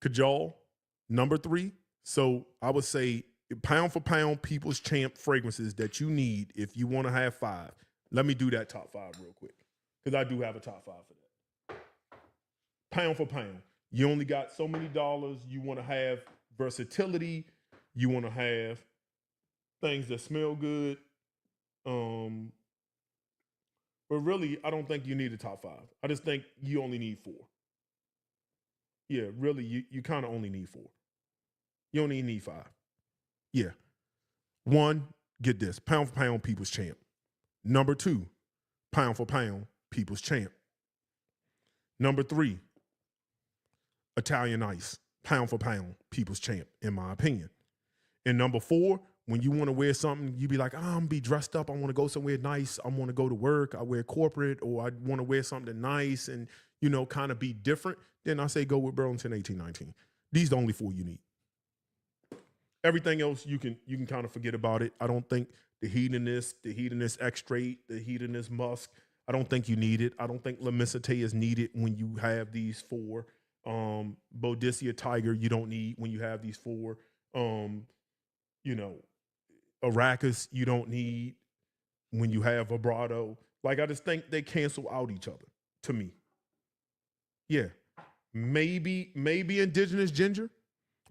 Kajal, number 3. So I would say pound for pound, people's champ fragrances that you need if you want to have 5. Let me do that top 5 real quick, because I do have a top 5 for that. Pound for pound, you only got so many dollars. You want to have versatility. You want to have things that smell good. But really, I don't think you need a top 5. I just think you only need 4. Yeah, really, you kind of only need 4. You only need 5. Yeah. 1, get this, pound for pound, people's champ. Number 2, pound for pound, people's champ. Number 3, Italian Ice, pound for pound, people's champ, in my opinion. And number 4, when you want to wear something, you be like, I'm going to be dressed up. I want to go somewhere nice. I want to go to work. I wear corporate, or I want to wear something nice and, kind of be different. Then I say go with Burlington 1819. These are the only 4 you need. Everything else you can kind of forget about it. I don't think the hedonist extrait, the hedonist musk, I don't think you need it. I don't think La Misite is needed when you have these four. Boadicea Tygar you don't need when you have these four. You know, Arrakis you don't need when you have Vibrato. Like, I just think they cancel out each other to me. Yeah. Maybe indigenous ginger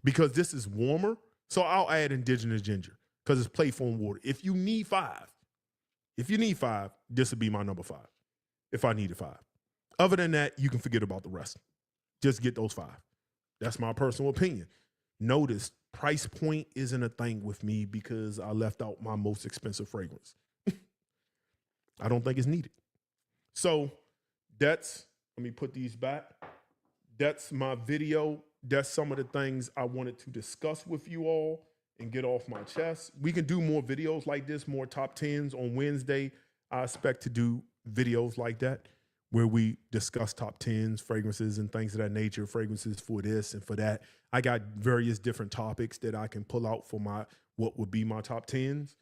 because this is warmer. So I'll add indigenous ginger because it's playful in water. If you need five, this would be my number 5 if I needed 5. Other than that, you can forget about the rest. Just get those 5. That's my personal opinion. Notice price point isn't a thing with me because I left out my most expensive fragrance. I don't think it's needed. So let me put these back. That's my video. That's some of the things I wanted to discuss with you all and get off my chest. We can do more videos like this, more top 10s on Wednesday. I expect to do videos like that where we discuss top 10s, fragrances and things of that nature, fragrances for this and for that. I got various different topics that I can pull out for what would be my top 10s.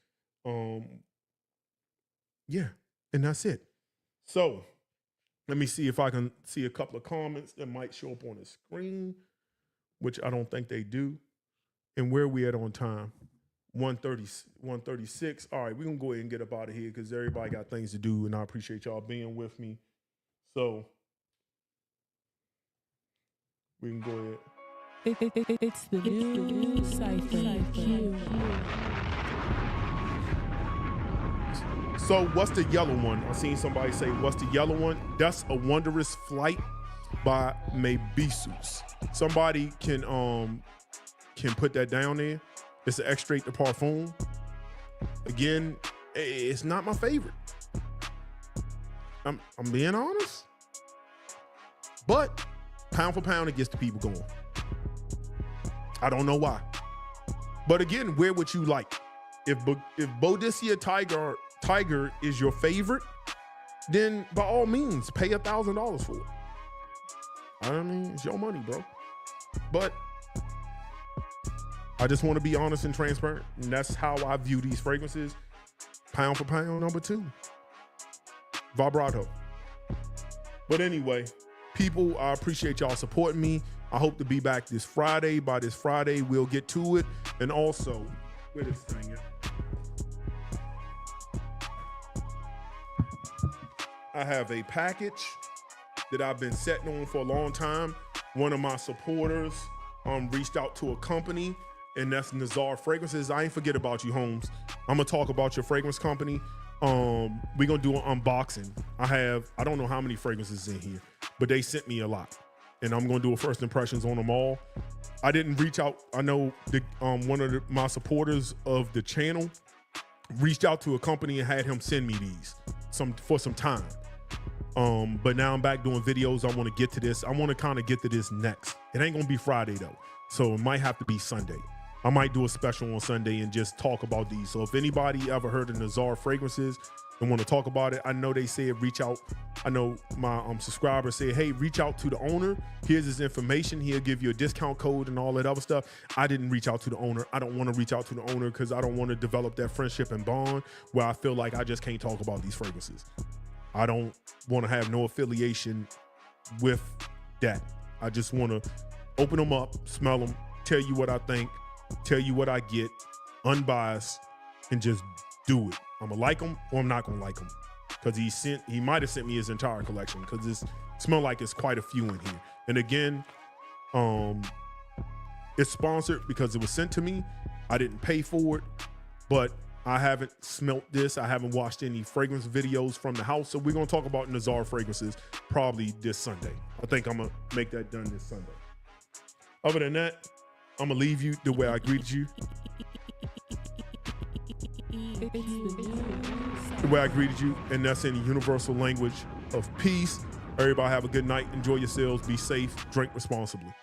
Yeah, and that's it. So let me see if I can see a couple of comments that might show up on the screen, which I don't think they do. And where we at on time? 1:36. All right, we're going to go ahead and get up out of here because everybody got things to do, and I appreciate y'all being with me. So we can go ahead. It's the new Cipher. So what's the yellow one? I seen somebody say, what's the yellow one? That's A Wondrous Flight by Mebisus. Somebody can put that down there. It's an extrait de parfum. Again, it's not my favorite. I'm being honest. But pound for pound, it gets the people going. I don't know why. But again, where would you like? If Boadicea Tygar is your favorite, then by all means, pay $1,000 for it. I mean, it's your money, bro. But I just want to be honest and transparent. And that's how I view these fragrances. Pound for pound, number 2. Vibrato. But anyway, people, I appreciate y'all supporting me. I hope to be back this Friday. By this Friday, we'll get to it. And also, where this thing at? I have a package that I've been sitting on for a long time. One of my supporters reached out to a company, and that's Zaharoff Fragrances. I ain't forget about you, Holmes. I'm gonna talk about your fragrance company. We're gonna do an unboxing. I don't know how many fragrances in here, but they sent me a lot, and I'm gonna do a first impressions on them all. I didn't reach out. I know one of my supporters of the channel reached out to a company and had him send me these for some time. But now I'm back doing videos. I want to get to this. I want to kind of get to this next. It ain't gonna be Friday though, so it might have to be Sunday. I might do a special on Sunday and just talk about these. So if anybody ever heard of Zaharoff Fragrances and want to talk about it, I know they said reach out. I know my subscribers say, hey, reach out to the owner. Here's his information. He'll give you a discount code and all that other stuff. I didn't reach out to the owner. I don't want to reach out to the owner because I don't want to develop that friendship and bond where I feel like I just can't talk about these fragrances. I don't want to have no affiliation with that. I just want to open them up, smell them, tell you what I think, tell you what I get, unbiased, and just do it. I'm gonna like them or I'm not gonna like them, because he might have sent me his entire collection, because it smells like it's quite a few in here. And again, it's sponsored because it was sent to me. I didn't pay for it, but I haven't smelt this. I haven't watched any fragrance videos from the house. So we're gonna talk about Zaharoff Fragrances probably this Sunday. I think I'm gonna make that done this Sunday. Other than that, I'm gonna leave you the way I greeted you. The way I greeted you, and that's in the universal language of peace. Everybody have a good night. Enjoy yourselves. Be safe. Drink responsibly.